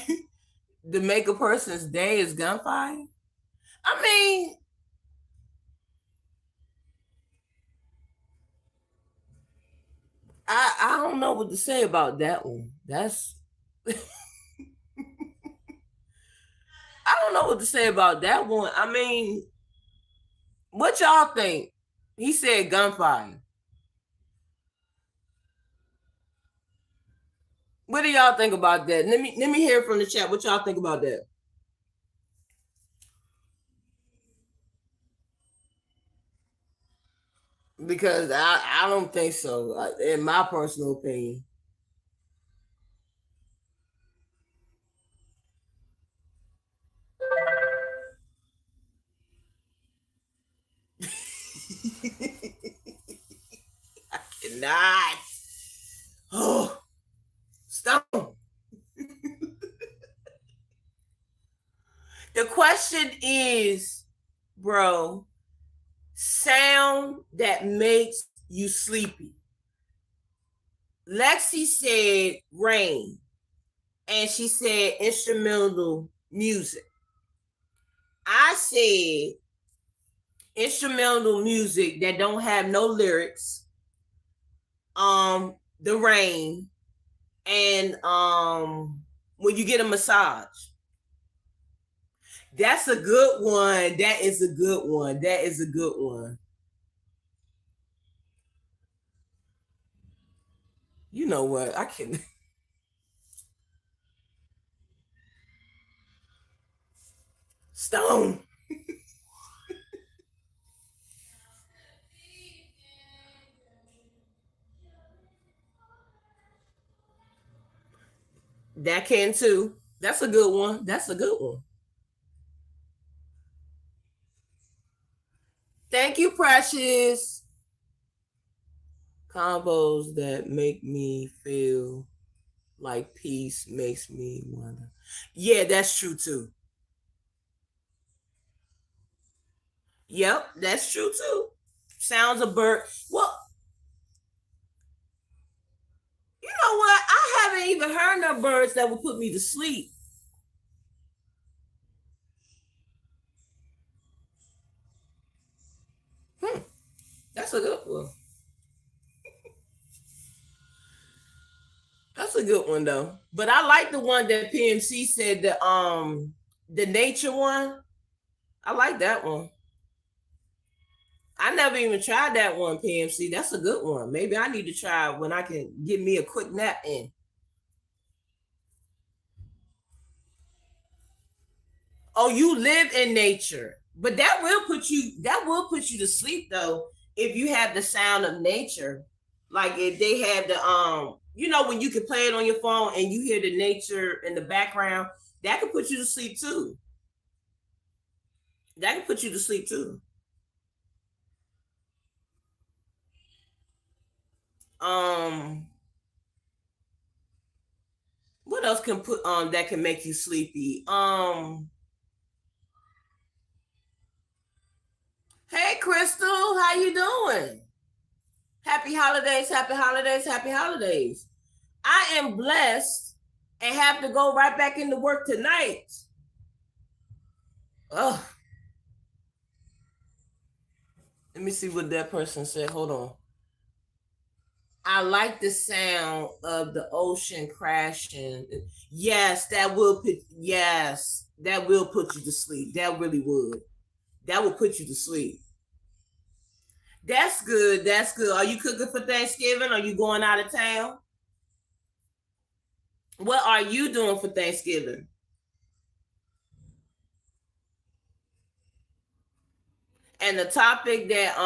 to make a person's day is gunfire. I mean, I don't know what to say about that one. That's I don't know what to say about that one. I mean, what y'all think? He said gunfire. What do y'all think about that? Let me hear from the chat. What y'all think about that? Because I don't think so. In my personal opinion. Cannot. Oh, stop. The question is, bro, sound that makes you sleepy. Lexi said rain, and she said instrumental music. I said instrumental music that don't have no lyrics. The rain, and when you get a massage. That's a good one. That is a good one. That is a good one. You know what? I can Stone. That can too. That's a good one. That's a good one. Thank you, Precious. Combos that make me feel like peace makes me wonder. Yeah, that's true too. Yep, that's true too. Sounds of bird. Well, you know what? I haven't even heard no birds that would put me to sleep. Hmm, that's a good one. That's a good one though. But I like the one that PMC said, the nature one. I like that one. I never even tried that one, PMC. That's a good one. Maybe I need to try when I can get me a quick nap in. Oh, you live in nature. But that will put you to sleep though if you have the sound of nature. Like if they have the when you can play it on your phone and you hear the nature in the background, that could put you to sleep too. That could put you to sleep too. Um what else can put that can make you sleepy? Hey Crystal, how you doing? Happy holidays, happy holidays, happy holidays. I am blessed and have to go right back into work tonight. Oh, let me see what that person said. Hold on. I like the sound of the ocean crashing. Yes, that will put you to sleep. That really would. That will put you to sleep. That's good. That's good. Are you cooking for Thanksgiving? Are you going out of town? What are you doing for Thanksgiving? And the topic that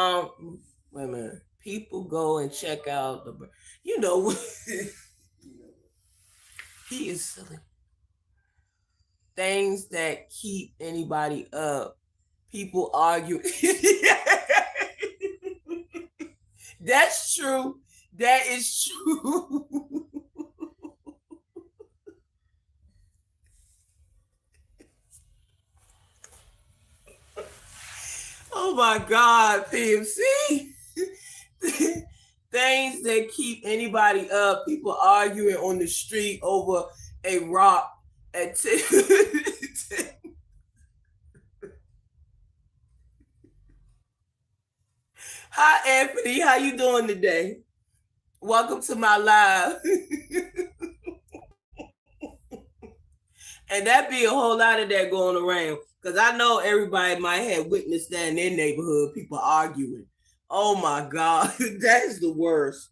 wait a minute, people go and check out the, you know what, he is silly. Things that keep anybody up. People argue. That's true. That is true. Oh my God, PMC. Things that keep anybody up. People arguing on the street over a rock at 10. Hi, Anthony. How you doing today? Welcome to my live. And that be a whole lot of that going around. Because I know everybody might have witnessed that in their neighborhood, people arguing. Oh my God, that is the worst.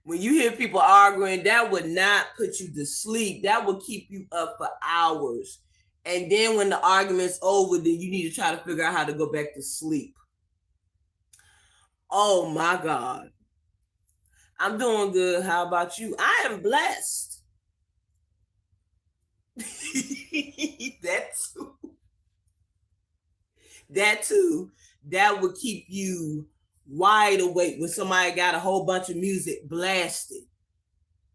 When you hear people arguing, that would not put you to sleep. That would keep you up for hours. And then when the argument's over, then you need to try to figure out how to go back to sleep. Oh my God. I'm doing good. How about you? I am blessed. that too. That too. That would keep you wide awake when somebody got a whole bunch of music blasted.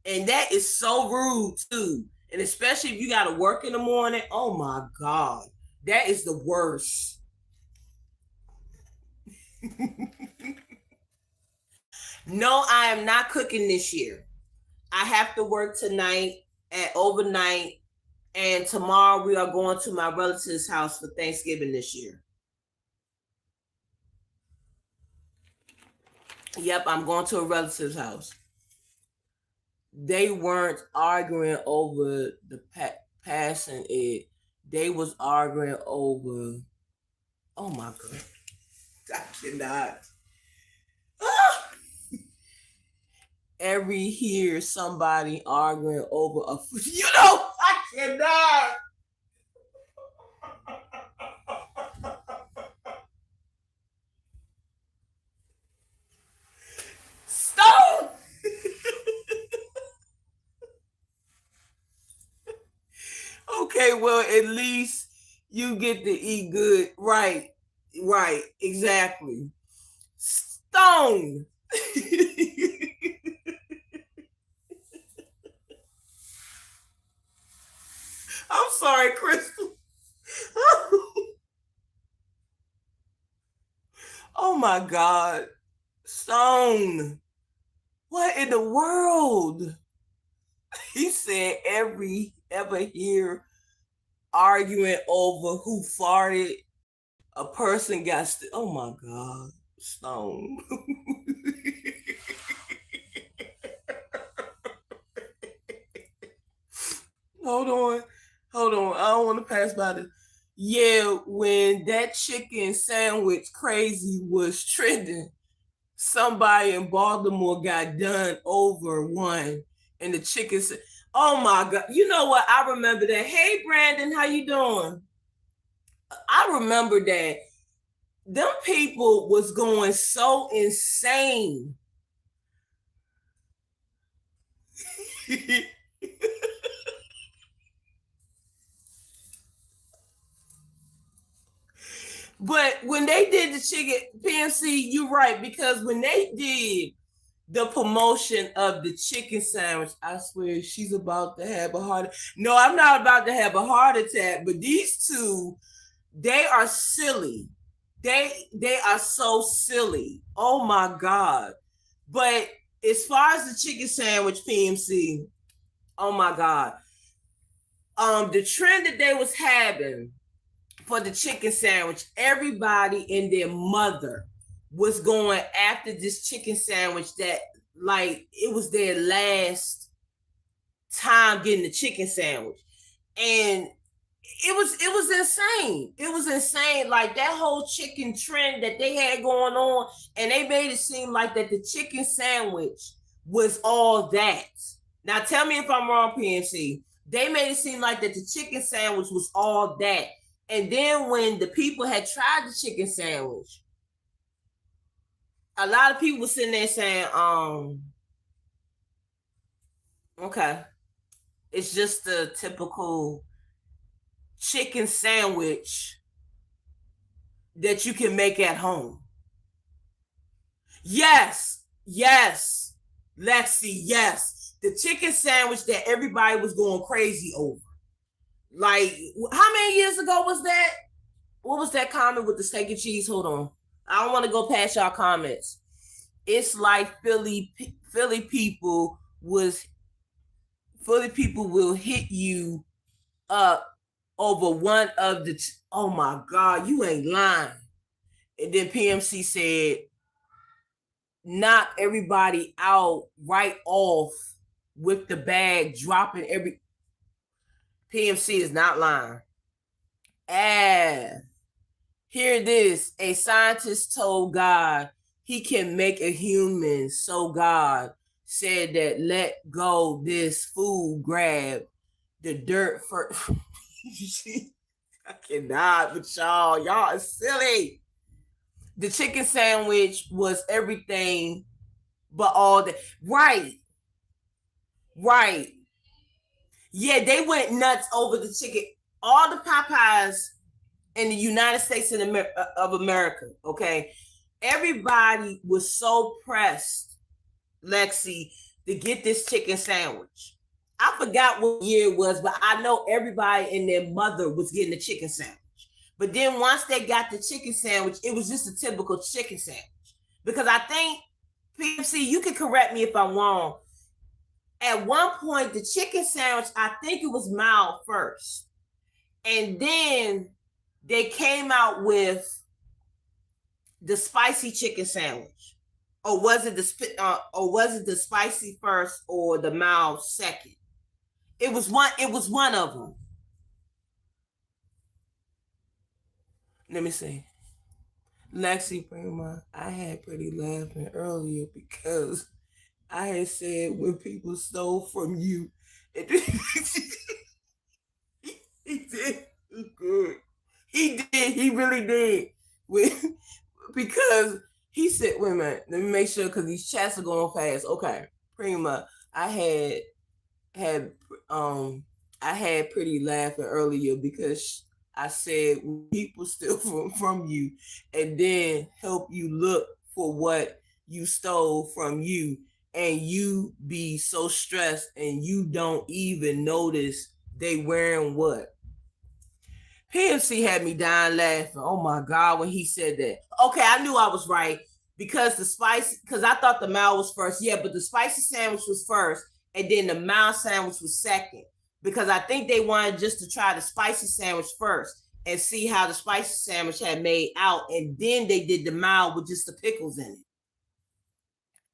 And that is so rude too. And especially if you got to work in the morning. Oh my God. That is the worst. No, I am not cooking this year. I have to work tonight at overnight, and tomorrow we are going to my relative's house for Thanksgiving this year. Yep, I'm going to a relative's house. They weren't arguing over the passing it. They was arguing over. Oh my god, I cannot. Ah! Every year somebody arguing over a. I cannot. Stone. Okay, well, at least you get to eat good. Right, right, exactly. Stone. I'm sorry, Crystal. Oh my God. Stone. What in the world? He said ever hear arguing over who farted, a person got oh my god, Stone. hold on hold on, I don't want to pass by this. Yeah, when that chicken sandwich crazy was trending, somebody in Baltimore got done over one, and the chicken said, oh my god, you know what, I remember that. Hey Brandon, how you doing? I remember that them people was going so insane. But when they did the chicken PMC, you're right, because when they did the promotion of the chicken sandwich, I swear she's about to have a heart. No, I'm not about to have a heart attack, but these two, they are silly. They are so silly. Oh my god. But as far as the chicken sandwich PMC, oh my god. The trend that they was having for the chicken sandwich, everybody and their mother was going after this chicken sandwich that like it was their last time getting the chicken sandwich. And it was insane. It was insane. Like that whole chicken trend that they had going on, and they made it seem like that the chicken sandwich was all that. Now tell me if I'm wrong, PNC. They made it seem like that the chicken sandwich was all that. And then when the people had tried the chicken sandwich, a lot of people were sitting there saying, okay, it's just the typical chicken sandwich that you can make at home. Yes, yes, Lexi, yes. The chicken sandwich that everybody was going crazy over. Like, how many years ago was that? What was that comment with the steak and cheese? Hold on. I don't want to go past y'all comments. It's like Philly people will hit you up over one of the. Oh my God, you ain't lying. And then PMC said, knock everybody out right off with the bag, dropping every. PMC is not lying. Hear this. A scientist told God he can make a human, so God said that let go this food grab the dirt for. I cannot with y'all. Y'all are silly. The chicken sandwich was everything but all that. Right. Right. Yeah, they went nuts over the chicken. All the Popeyes in the United States of America, okay? Everybody was so pressed, Lexi, to get this chicken sandwich. I forgot what year it was, but I know everybody and their mother was getting the chicken sandwich But then once they got the chicken sandwich, it was just a typical chicken sandwich. Because I think, PMC, you can correct me if I'm wrong. At one point, the chicken sandwich, I think it was mild first. And then they came out with the spicy chicken sandwich. Or was it the spicy first or the mild second? It was one of them. Let me see. Lexi Prima, I had pretty laughing earlier because I had said when people stole from you. He did good. He did. He really did. Because he said, wait a minute, let me make sure because these chats are going fast. Okay, Prima, had um I had pretty laughing earlier because I said people steal from you and then help you look for what you stole from you and you be so stressed and you don't even notice they wearing what. PMC had me dying laughing. Oh my God, when he said that. Okay, I knew I was right because because I thought the mild was first. Yeah, but the spicy sandwich was first, and then the mild sandwich was second. Because I think they wanted just to try the spicy sandwich first and see how the spicy sandwich had made out, and then they did the mild with just the pickles in it.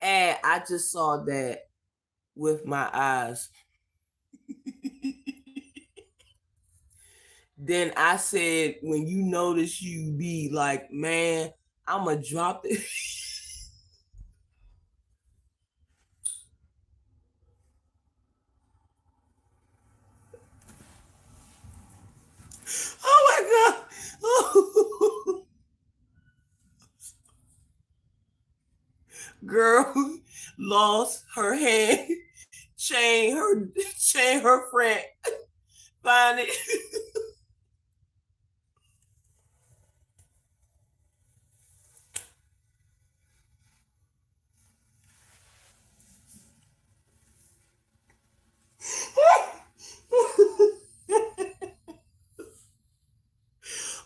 And I just saw that with my eyes. Then I said, when you notice you be like, man, I'ma drop it. Oh my God. Oh. Girl lost her hand, chain her friend, find it.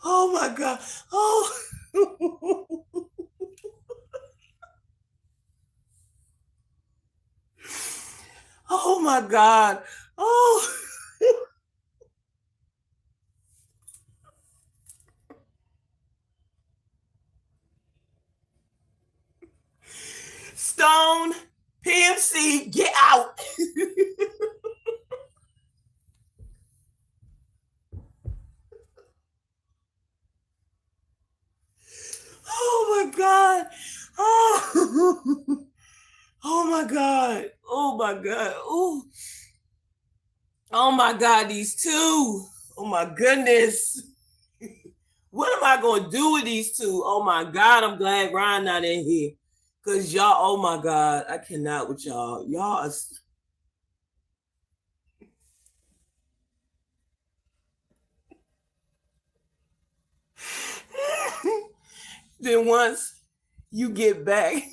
Oh my God. Oh. Oh my God. Oh. Stone, PMC, get out. Oh my God. Oh. Oh my God. Oh my God. Oh. Oh my God, these two. Oh my goodness. What am I gonna do with these two? Oh my God, I'm glad Ryan not in here. Cause y'all, oh my God, I cannot with y'all. Y'all are... Then once you get back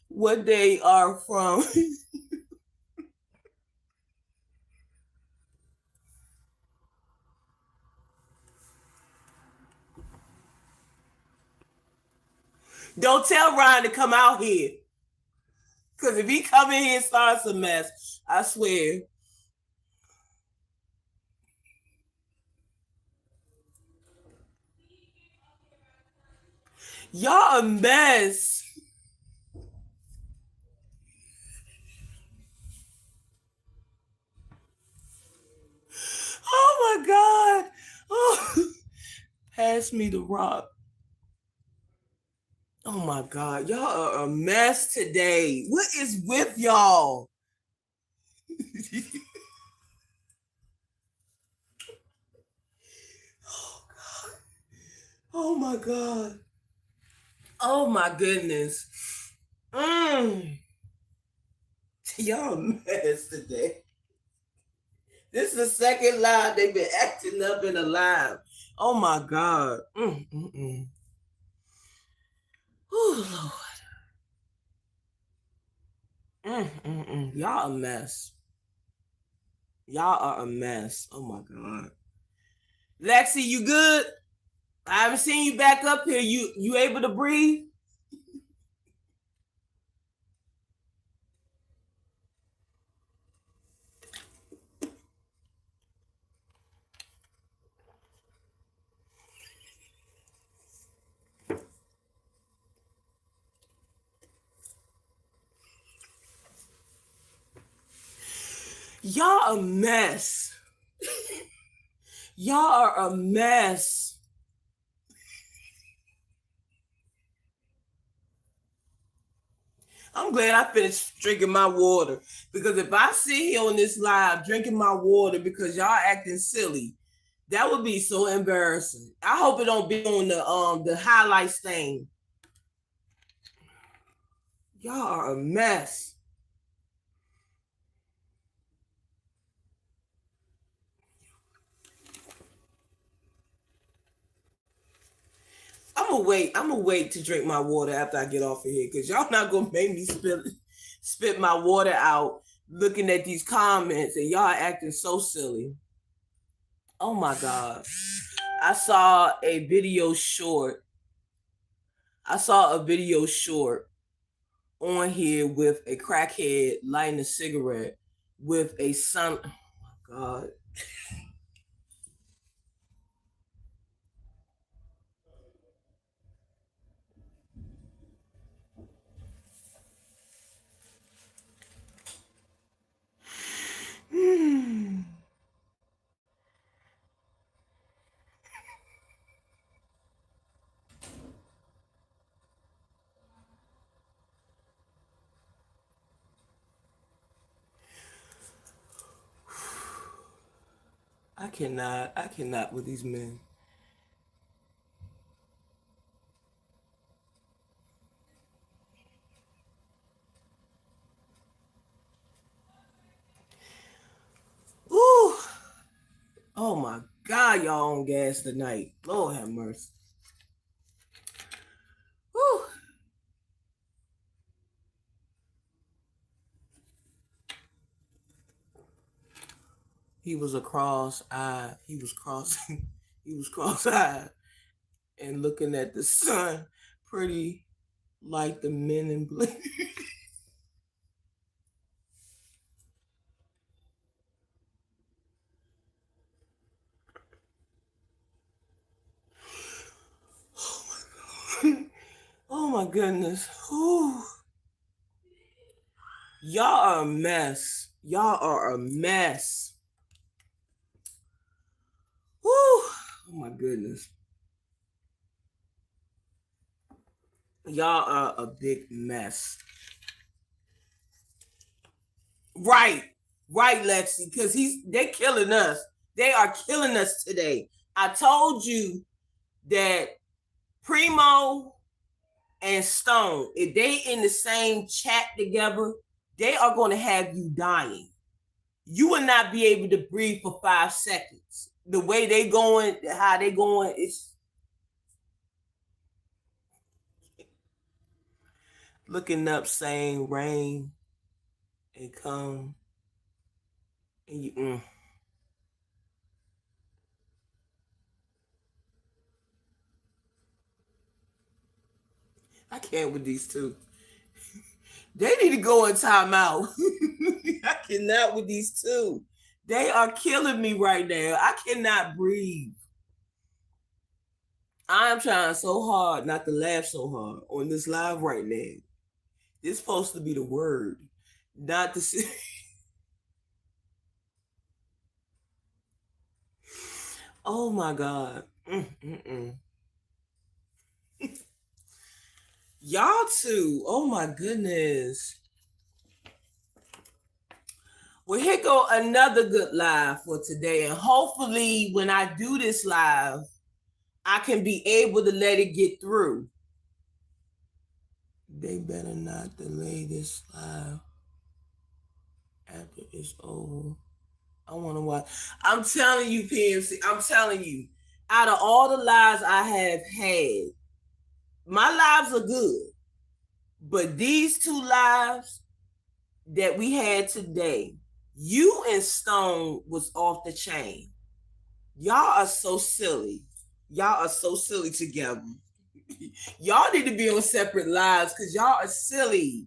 what they are from. Don't tell Ryan to come out here. Cause if he come in here and starts a mess, I swear. Y'all a mess. Oh my God. Oh. Pass me the rock. Oh my God. Y'all are a mess today. What is with y'all? Oh God. Oh my God. Oh my goodness. Mm. Y'all a mess today. This is the second live they've been acting up in a live. Oh my God. Oh Lord. Y'all a mess. Y'all are a mess. Oh my God. Lexi, you good? I haven't seen you back up here. You able to breathe? Y'all a mess. Y'all are a mess. I'm glad I finished drinking my water, because if I sit here on this live drinking my water because y'all acting silly, that would be so embarrassing. I hope it don't be on the highlights thing. Y'all are a mess. I'm gonna wait to drink my water after I get off of here, because y'all not gonna make me spit my water out looking at these comments and y'all acting so silly. Oh my god. I saw a video short. I saw a video short on here with a crackhead lighting a cigarette with a son. Oh my god. I cannot with these men. Ooh. Oh my god, y'all on gas tonight. Lord have mercy. Whew. He was cross-eyed. He was crossing. He was cross-eyed and looking at the sun, pretty like the men in black. Oh my goodness. Whew. Y'all are a mess. Y'all are a mess. Whew. Oh my goodness. Y'all are a big mess. Right. Right, Lexi. Because they're killing us. They are killing us today. I told you that Primo and Stone, if they in the same chat together, they are going to have you dying. You will not be able to breathe for 5 seconds. The way they going, how they going, it's looking up saying rain and come and I can't with these two. They need to go in timeout. I cannot with these two. They are killing me right now. I cannot breathe. I am trying so hard not to laugh so hard on this live right now. This is supposed to be the word, not to see. Oh my God. Mm-mm-mm. Y'all too. Oh my goodness. Well, here go another good live for today. And hopefully, when I do this live, I can be able to let it get through. They better not delay this live after it's over. I want to watch. I'm telling you, PMC, I'm telling you, out of all the lives I have had, my lives are good. But these two lives that we had today, you and Stone was off the chain. Y'all are so silly. Y'all are so silly together. Y'all need to be on separate lives because y'all are silly.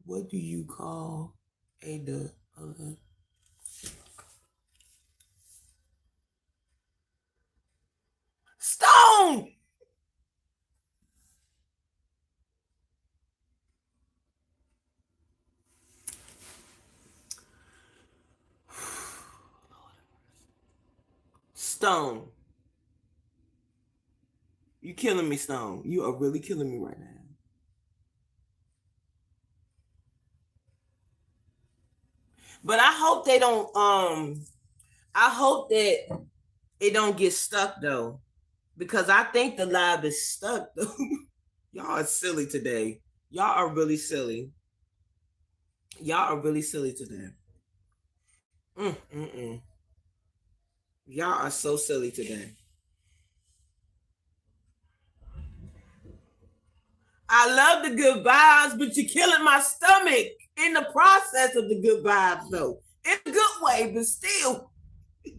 What do you call a stone? Stone. You killing me, Stone. You are really killing me right now. But I hope they don't I hope that it don't get stuck though. Because I think the live is stuck though. Y'all are silly today. Y'all are really silly. Y'all are really silly today. Mm. Y'all are so silly today. I love the good vibes, but you're killing my stomach in the process of the good vibes, though. In a good way, but still,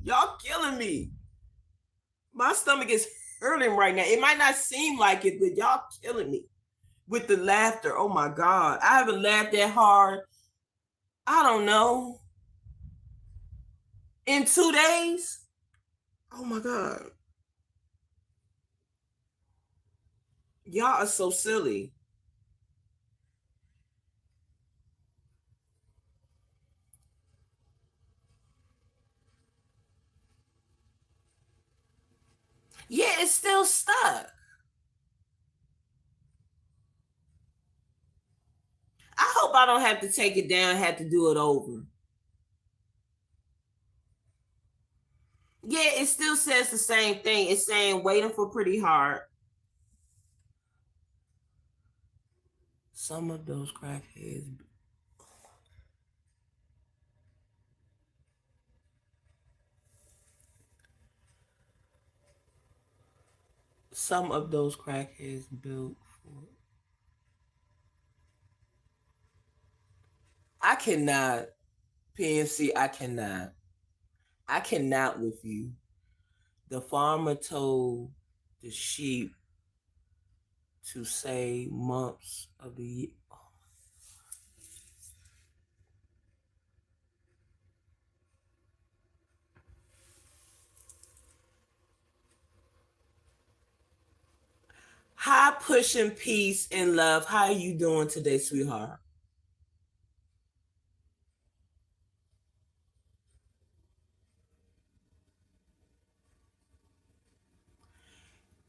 y'all killing me. My stomach is hurting right now. It might not seem like it, but y'all killing me with the laughter. Oh my God. I haven't laughed that hard, I don't know, in 2 days. Oh my God. Y'all are so silly. Yeah, it's still stuck. I hope I don't have to take it down, have to do it over. Yeah, it still says the same thing. It's saying waiting for pretty hard. Some of those crackheads. Some of those crackheads built for. I cannot. PNC, I cannot. I cannot with you. The farmer told the sheep to say months of the year. Hi, pushing peace and love. How are you doing today, sweetheart?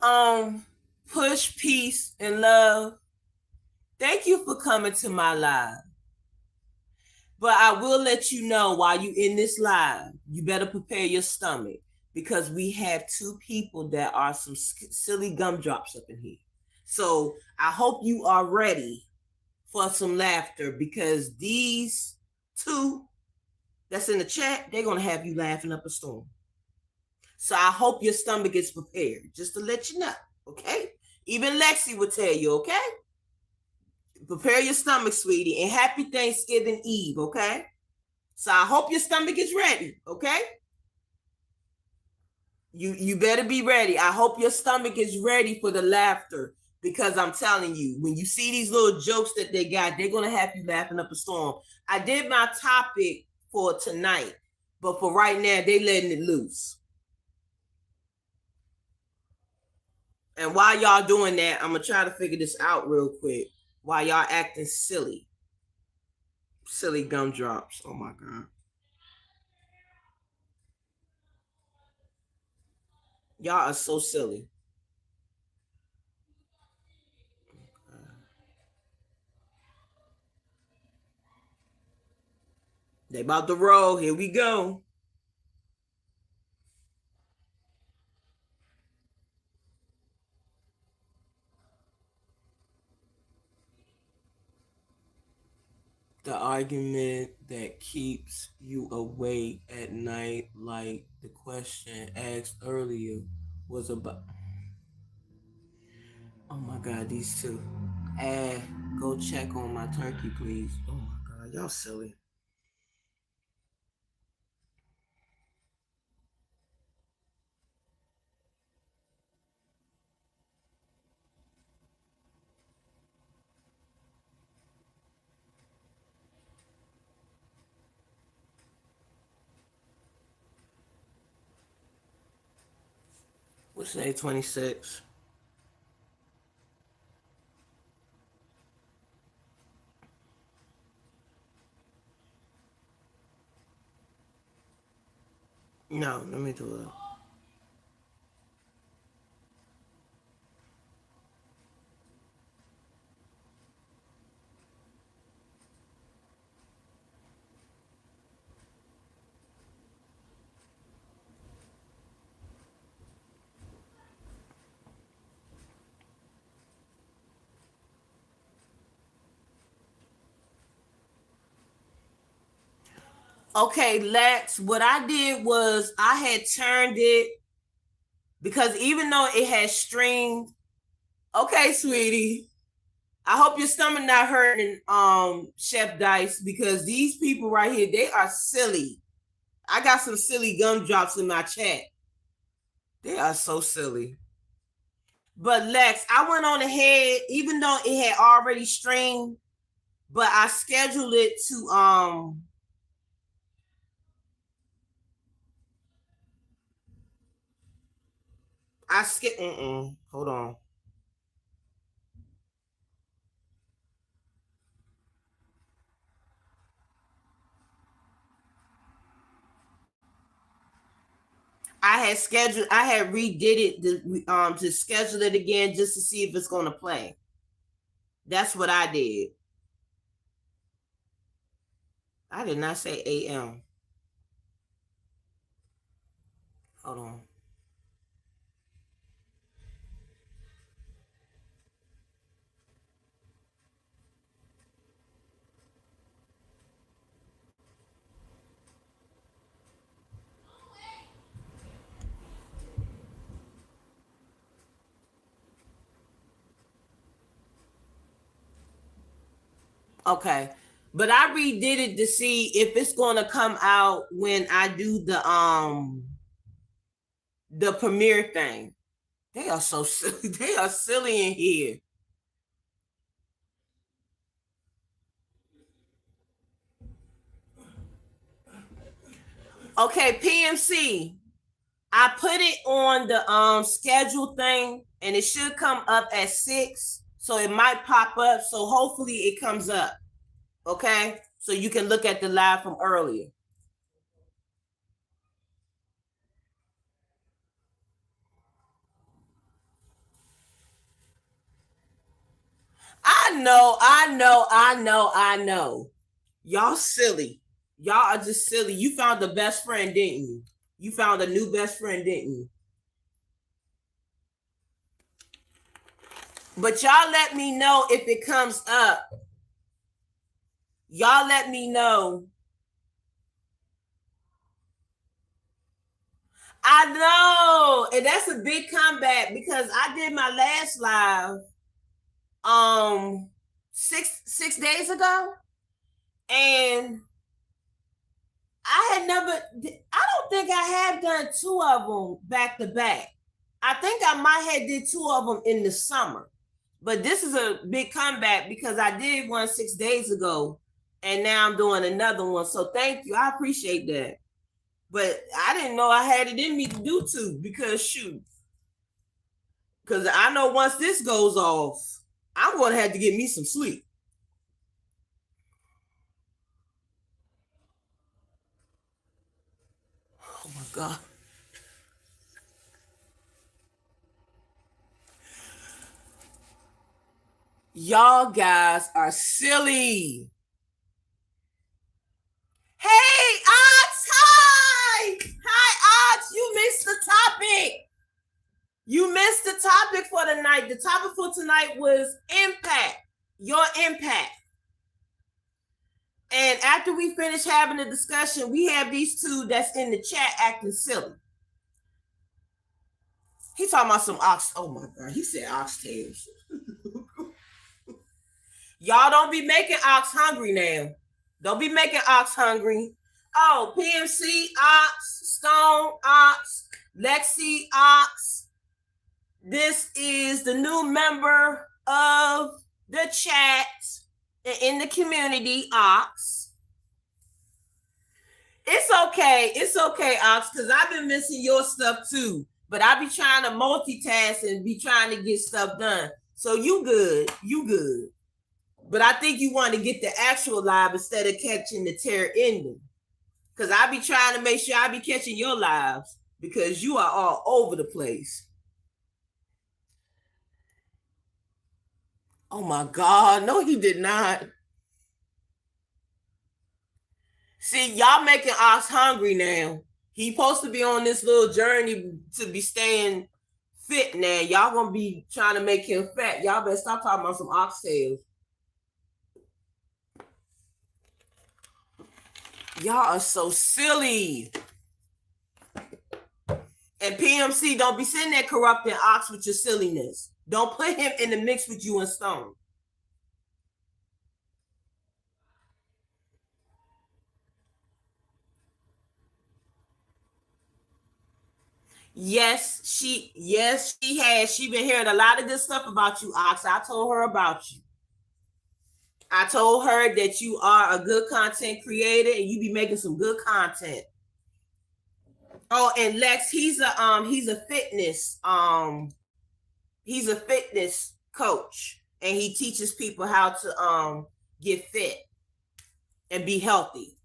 Um, push peace and love. Thank you for coming to my live. But I will let you know while you in this live, you better prepare your stomach because we have two people that are some silly gumdrops up in here. So I hope you are ready for some laughter because these two that's in the chat, they're gonna have you laughing up a storm. So I hope your stomach is prepared, just to let you know, okay? Even Lexi would tell you, okay? Prepare your stomach, sweetie, and happy Thanksgiving Eve, okay? So I hope your stomach is ready, okay? You better be ready. I hope your stomach is ready for the laughter because I'm telling you, when you see these little jokes that they got, they're gonna have you laughing up a storm. I did my topic for tonight, but for right now, they letting it loose. And while y'all doing that, I'm gonna try to figure this out real quick. While y'all acting silly, silly gumdrops. Oh my God, y'all are so silly. They about to roll. Here we go. The argument that keeps you awake at night, like the question asked earlier, was about. Oh my God, these two. Go check on my turkey, please. Oh my God, y'all silly. What's today? 26. No, let me do it. Okay, Lex, what I did was I had turned it because even though it had streamed, okay, sweetie, I hope your stomach not hurting, Chef Dice, because these people right here, they are silly. I got some silly gumdrops in my chat. They are so silly. But Lex, I went on ahead, even though it had already streamed, but I scheduled it to I skip hold on. I had redid it to schedule it again just to see if it's gonna play. That's what I did. I did not say AM. Hold on. Okay. But I redid it to see if it's gonna come out when I do the premiere thing. They are so silly. They are silly in here. Okay, PMC. I put it on the schedule thing and it should come up at 6. So it might pop up. So hopefully it comes up. Okay? So you can look at the live from earlier. I know. Y'all silly. Y'all are just silly. You found the best friend, didn't you? You found a new best friend, didn't you? But y'all let me know if it comes up. Y'all let me know. I know. And that's a big comeback because I did my last live um 6 days ago. And I had never, I don't think I have done 2 of them back to back. I think I might have did 2 of them in the summer. But this is a big comeback because I did one 6 days ago and now I'm doing another one. So thank you. I appreciate that. But I didn't know I had it in me to do 2 because shoot. Because I know once this goes off, I'm going to have to get me some sleep. Oh my God. Y'all guys are silly. Hey, Ox, hi! Hi, Ox, you missed the topic. You missed the topic for tonight. The topic for tonight was impact, your impact. And after we finish having the discussion, we have these 2 that's in the chat acting silly. He talking about some ox. Oh my God, he said oxtails. Y'all don't be making ox hungry now. Don't be making ox hungry. Oh, PMC Ox, Stone Ox, Lexi Ox. This is the new member of the chat in the community, Ox. It's okay, Ox, because I've been missing your stuff too. But I be trying to multitask and be trying to get stuff done. So you good. You good. But I think you want to get the actual live instead of catching the tear ending. Because I be trying to make sure I be catching your lives because you are all over the place. Oh my God. No, he did not. See, y'all making Ox hungry now. He supposed to be on this little journey to be staying fit now. Y'all gonna be trying to make him fat. Y'all better stop talking about some oxtails. Y'all are so silly. And PMC, don't be sitting there corrupting Ox with your silliness. Don't put him in the mix with you and Stone. Yes, she has. She been hearing a lot of good stuff about you, Ox. I told her about you. I told her that you are a good content creator and you be making some good content. Oh, and Lex, he's a fitness coach and he teaches people how to get fit and be healthy.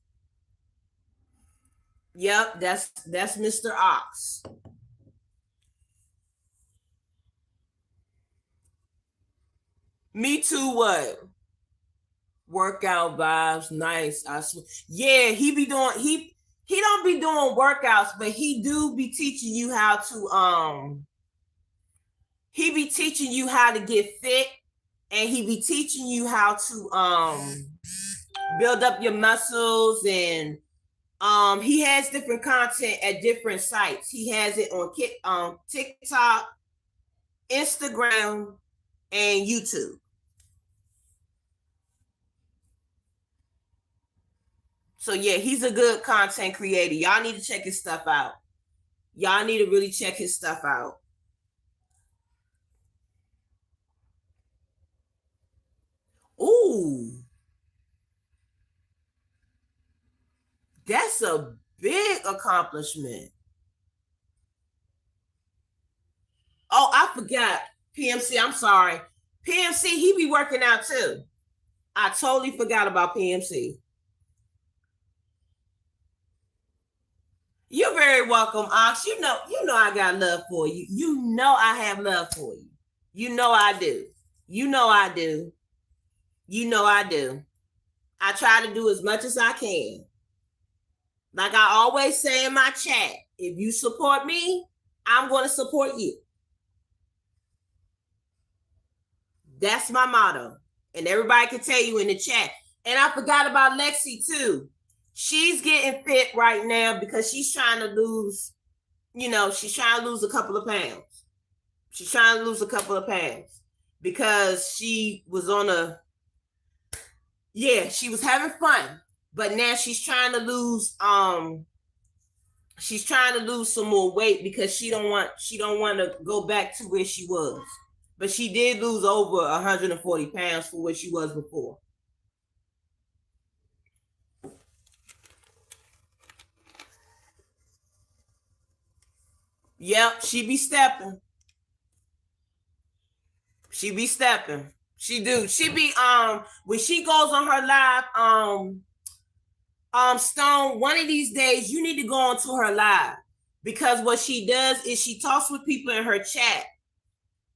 Yep, that's Mr. Ox. Me too. What? Workout vibes, nice. I swear. Yeah, he don't be doing workouts, but he do be teaching you how to he be teaching you how to get fit, and he be teaching you how to build up your muscles, and he has different content at different sites. He has it on TikTok, Instagram, and YouTube. So yeah, he's a good content creator. Y'all need to check his stuff out. Y'all need to really check his stuff out. Ooh, that's a big accomplishment. Oh, I forgot. PMC, I'm sorry. PMC, he be working out too. I totally forgot about PMC. You're very welcome, Ox. You know I got love for you. You know I have love for you. You know I do. You know I do. You know I do. I try to do as much as I can. Like I always say in my chat, if you support me, I'm going to support you. That's my motto. And everybody can tell you in the chat. And I forgot about Lexi too. She's getting fit right now because she's trying to lose, she's trying to lose a couple of pounds. She's trying to lose a couple of pounds because she was she was having fun, but now she's trying to lose some more weight because she don't want to go back to where she was. But she did lose over 140 pounds for where she was before. Yep, she be stepping. She be stepping. She do. She be when she goes on her live Stone, one of these days you need to go onto her live because what she does is she talks with people in her chat.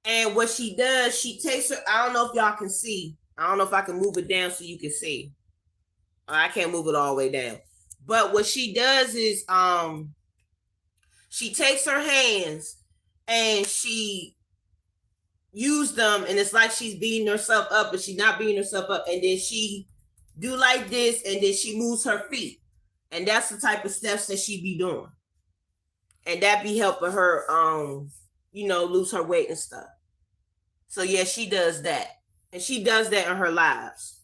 And what she does, she takes her, I don't know if y'all can see. I don't know if I can move it down so you can see. I can't move it all the way down. But what she does is she takes her hands and she use them, and it's like she's beating herself up, but she's not beating herself up. And then she do like this, and then she moves her feet, and that's the type of steps that she be doing, and that be helping her, lose her weight and stuff. So yeah, she does that, and she does that in her lives.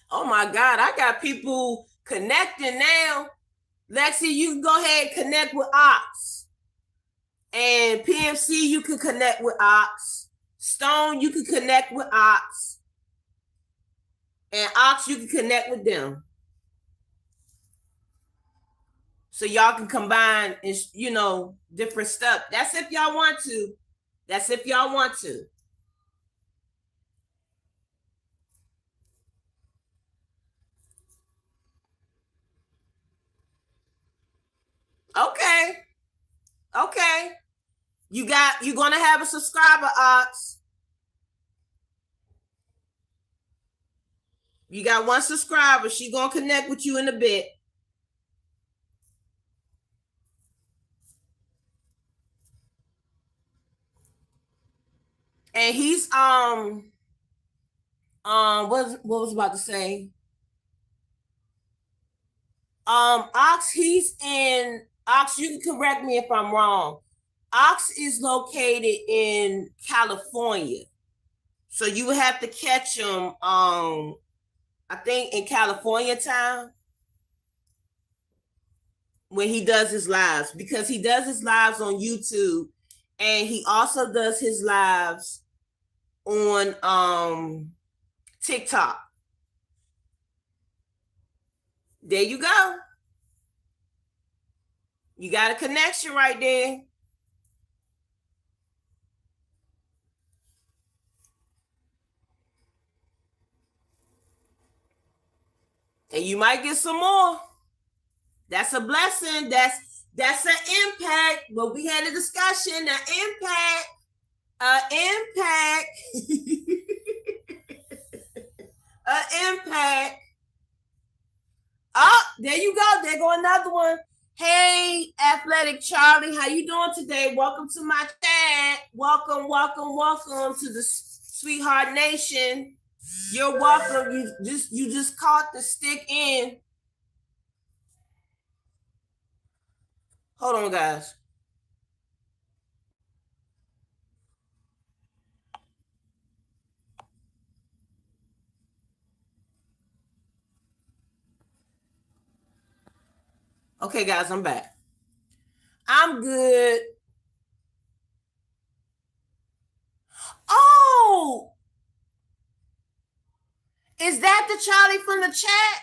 Oh my God, I got people connecting now. Lexi, you can go ahead and connect with Ox. And PMC, you can connect with Ox. Stone, you can connect with Ox. And Ox, you can connect with them. So y'all can combine, different stuff. That's if y'all want to. That's if y'all want to. Okay. Okay. You're gonna have a subscriber, Ox. You got one subscriber. She gonna connect with you in a bit. And he's what was I about to say? Ox, he's in Ox, you can correct me if I'm wrong. Ox is located in California. So you would have to catch him I think in California time when he does his lives, because he does his lives on YouTube and he also does his lives on TikTok. There you go. You got a connection right there. And you might get some more. That's a blessing. That's an impact. But we had a discussion. Impact. Impact. Oh, there you go. There go another one. Hey, Athletic Charlie, how you doing today? Welcome to my chat. Welcome to the Sweetheart Nation. You're welcome. You just caught the stick in. Hold on, guys. Okay, guys, I'm back. I'm good. Oh, is that the Charlie from the chat?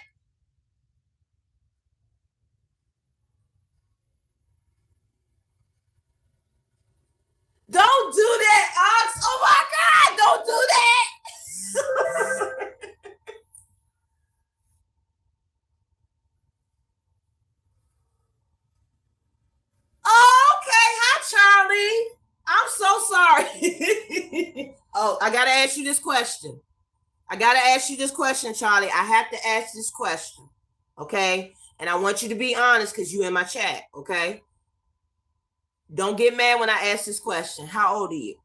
Don't do that, Ox. Oh my God, don't do that. Oh, okay. Hi, Charlie. I'm so sorry. Oh, I got to ask you this question. Charlie. I have to ask this question. Okay. And I want you to be honest because you in my chat. Okay. Don't get mad when I ask this question. How old are you?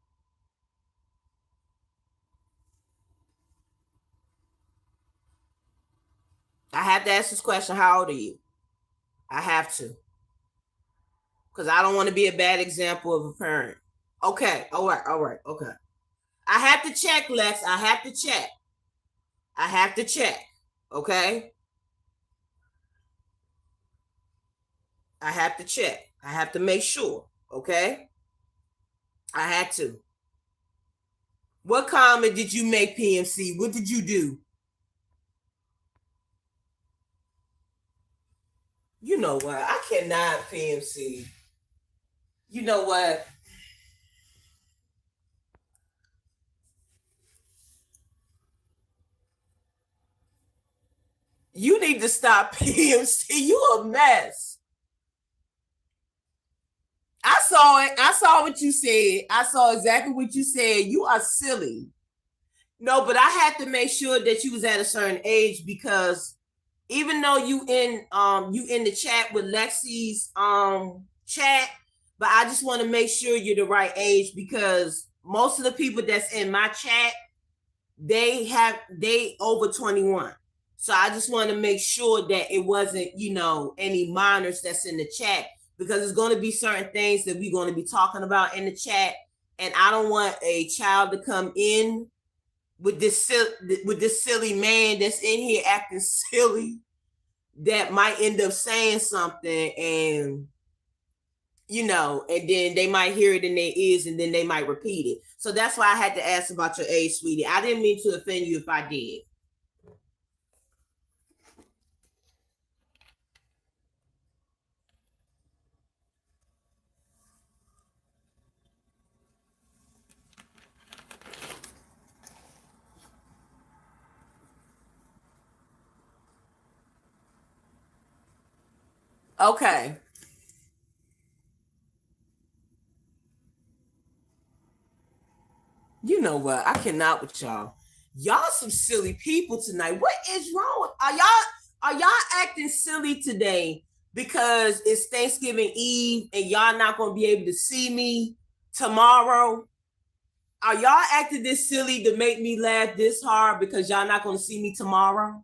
I have to ask this question. How old are you? I have to. Because I don't want to be a bad example of a parent. Okay. All right. Okay. I have to check, Lex. I have to check. Okay. I have to check. I have to make sure. Okay. I had to. What comment did you make, PMC? What did you do? You know what? I cannot, PMC. You know what? You need to stop, PMC. You a mess. I saw it. I saw what you said. I saw exactly what you said. You are silly. No, but I had to make sure that you was at a certain age because even though you in the chat with Lexi's chat, but I just want to make sure you're the right age because most of the people that's in my chat, they over 21. So I just want to make sure that it wasn't, any minors that's in the chat because it's going to be certain things that we're going to be talking about in the chat. And I don't want a child to come in with this silly man that's in here acting silly that might end up saying something and then they might hear it in their ears and then they might repeat it. So that's why I had to ask about your age, sweetie. I didn't mean to offend you if I did. Okay. You know what? I cannot with y'all. Y'all some silly people tonight. What is wrong with are y'all acting silly today because it's Thanksgiving Eve and y'all not gonna be able to see me tomorrow? Are y'all acting this silly to make me laugh this hard because y'all not gonna see me tomorrow?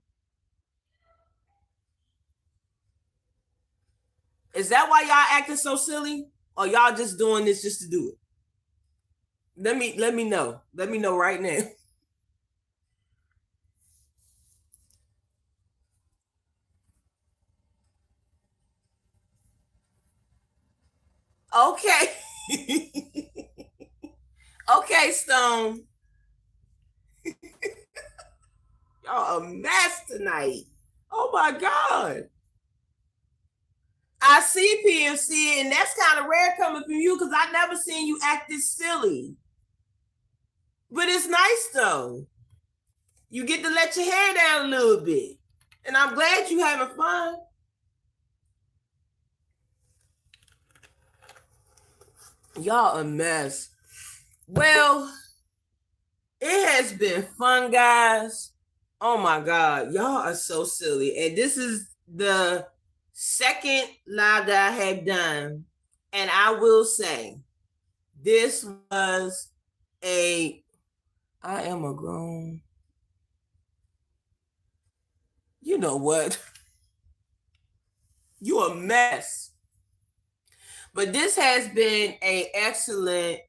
Is that why y'all acting so silly? Or y'all just doing this just to do it? Let me know. Let me know right now. Okay. Okay, Stone. Y'all a mess tonight. Oh my God. I see PMC, and that's kind of rare coming from you because I never seen you act this silly. But it's nice though. You get to let your hair down a little bit. And I'm glad you having fun. Y'all a mess. Well, it has been fun, guys. Oh my God. Y'all are so silly. And this is the second live that I have done. And I will say, this was a I am a grown. You know what? You a mess. But this has been a excellent.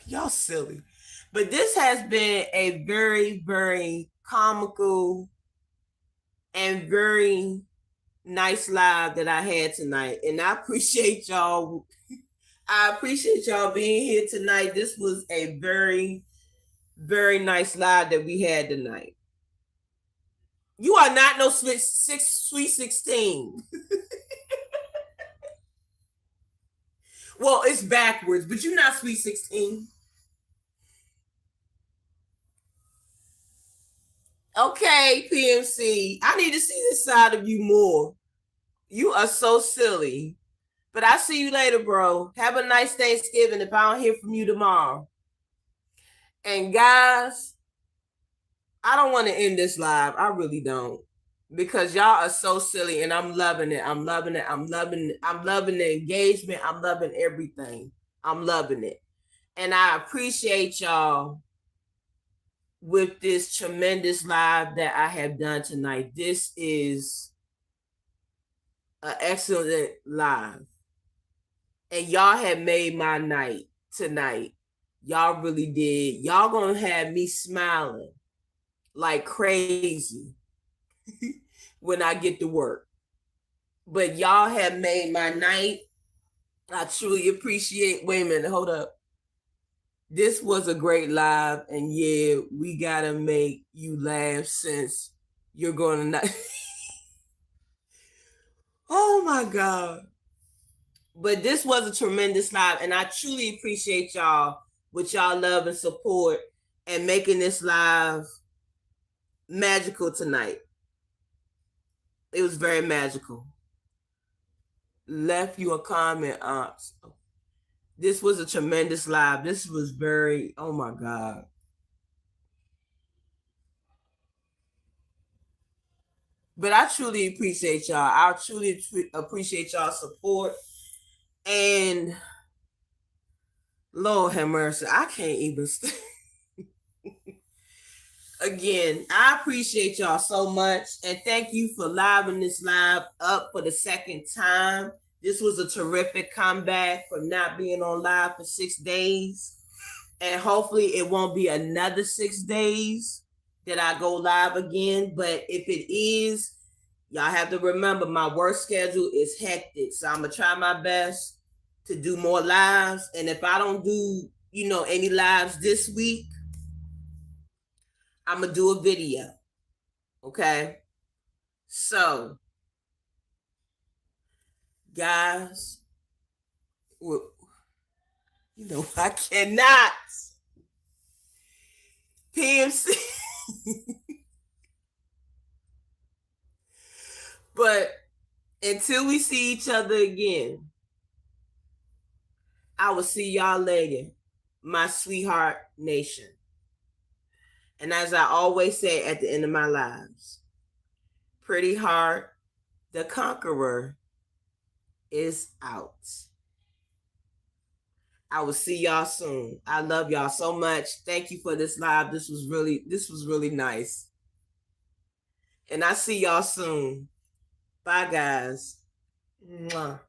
Y'all silly. But this has been a very, very comical and very nice live that I had tonight. And I appreciate y'all. I appreciate y'all being here tonight. This was a very, very nice live that we had tonight. You are not no sweet 16. Well, it's backwards, but you're not sweet 16. Okay, PMC. I need to see this side of you more. You are so silly. But I see you later, bro. Have a nice Thanksgiving if I don't hear from you tomorrow. And guys, I don't want to end this live. I really don't. Because y'all are so silly and I'm loving it. I'm loving it. I'm loving it. I'm loving the engagement. I'm loving everything. I'm loving it. And I appreciate y'all with this tremendous live that I have done tonight. This is an excellent live. And y'all have made my night tonight. Y'all really did. Y'all gonna have me smiling like crazy when I get to work. But y'all have made my night. I truly appreciate. Wait a minute, hold up. This was a great live, and yeah, we gotta make you laugh since you're gonna not. Oh my God. But this was a tremendous live, and I truly appreciate y'all with y'all love and support and making this live magical tonight. It was very magical. Left you a comment, this was a tremendous live. This was very, oh my God. But I truly appreciate y'all. I truly appreciate y'all support. And Lord have mercy, I can't even. Again, I appreciate y'all so much. And thank you for living this live up for the second time. This was a terrific comeback for not being on live for 6 days. And hopefully it won't be another 6 days that I go live again. But if it is, y'all have to remember my work schedule is hectic. So I'm going to try my best to do more lives. And if I don't do, any lives this week, I'm going to do a video. Okay. So, guys, I cannot. PMC. But until we see each other again, I will see y'all later, my sweetheart nation. And as I always say at the end of my lives, Pretty Heart, the Conqueror, is out. I will see y'all soon. I love y'all so much. Thank you for this live. This was really nice. And I see y'all soon. Bye, guys. Mwah.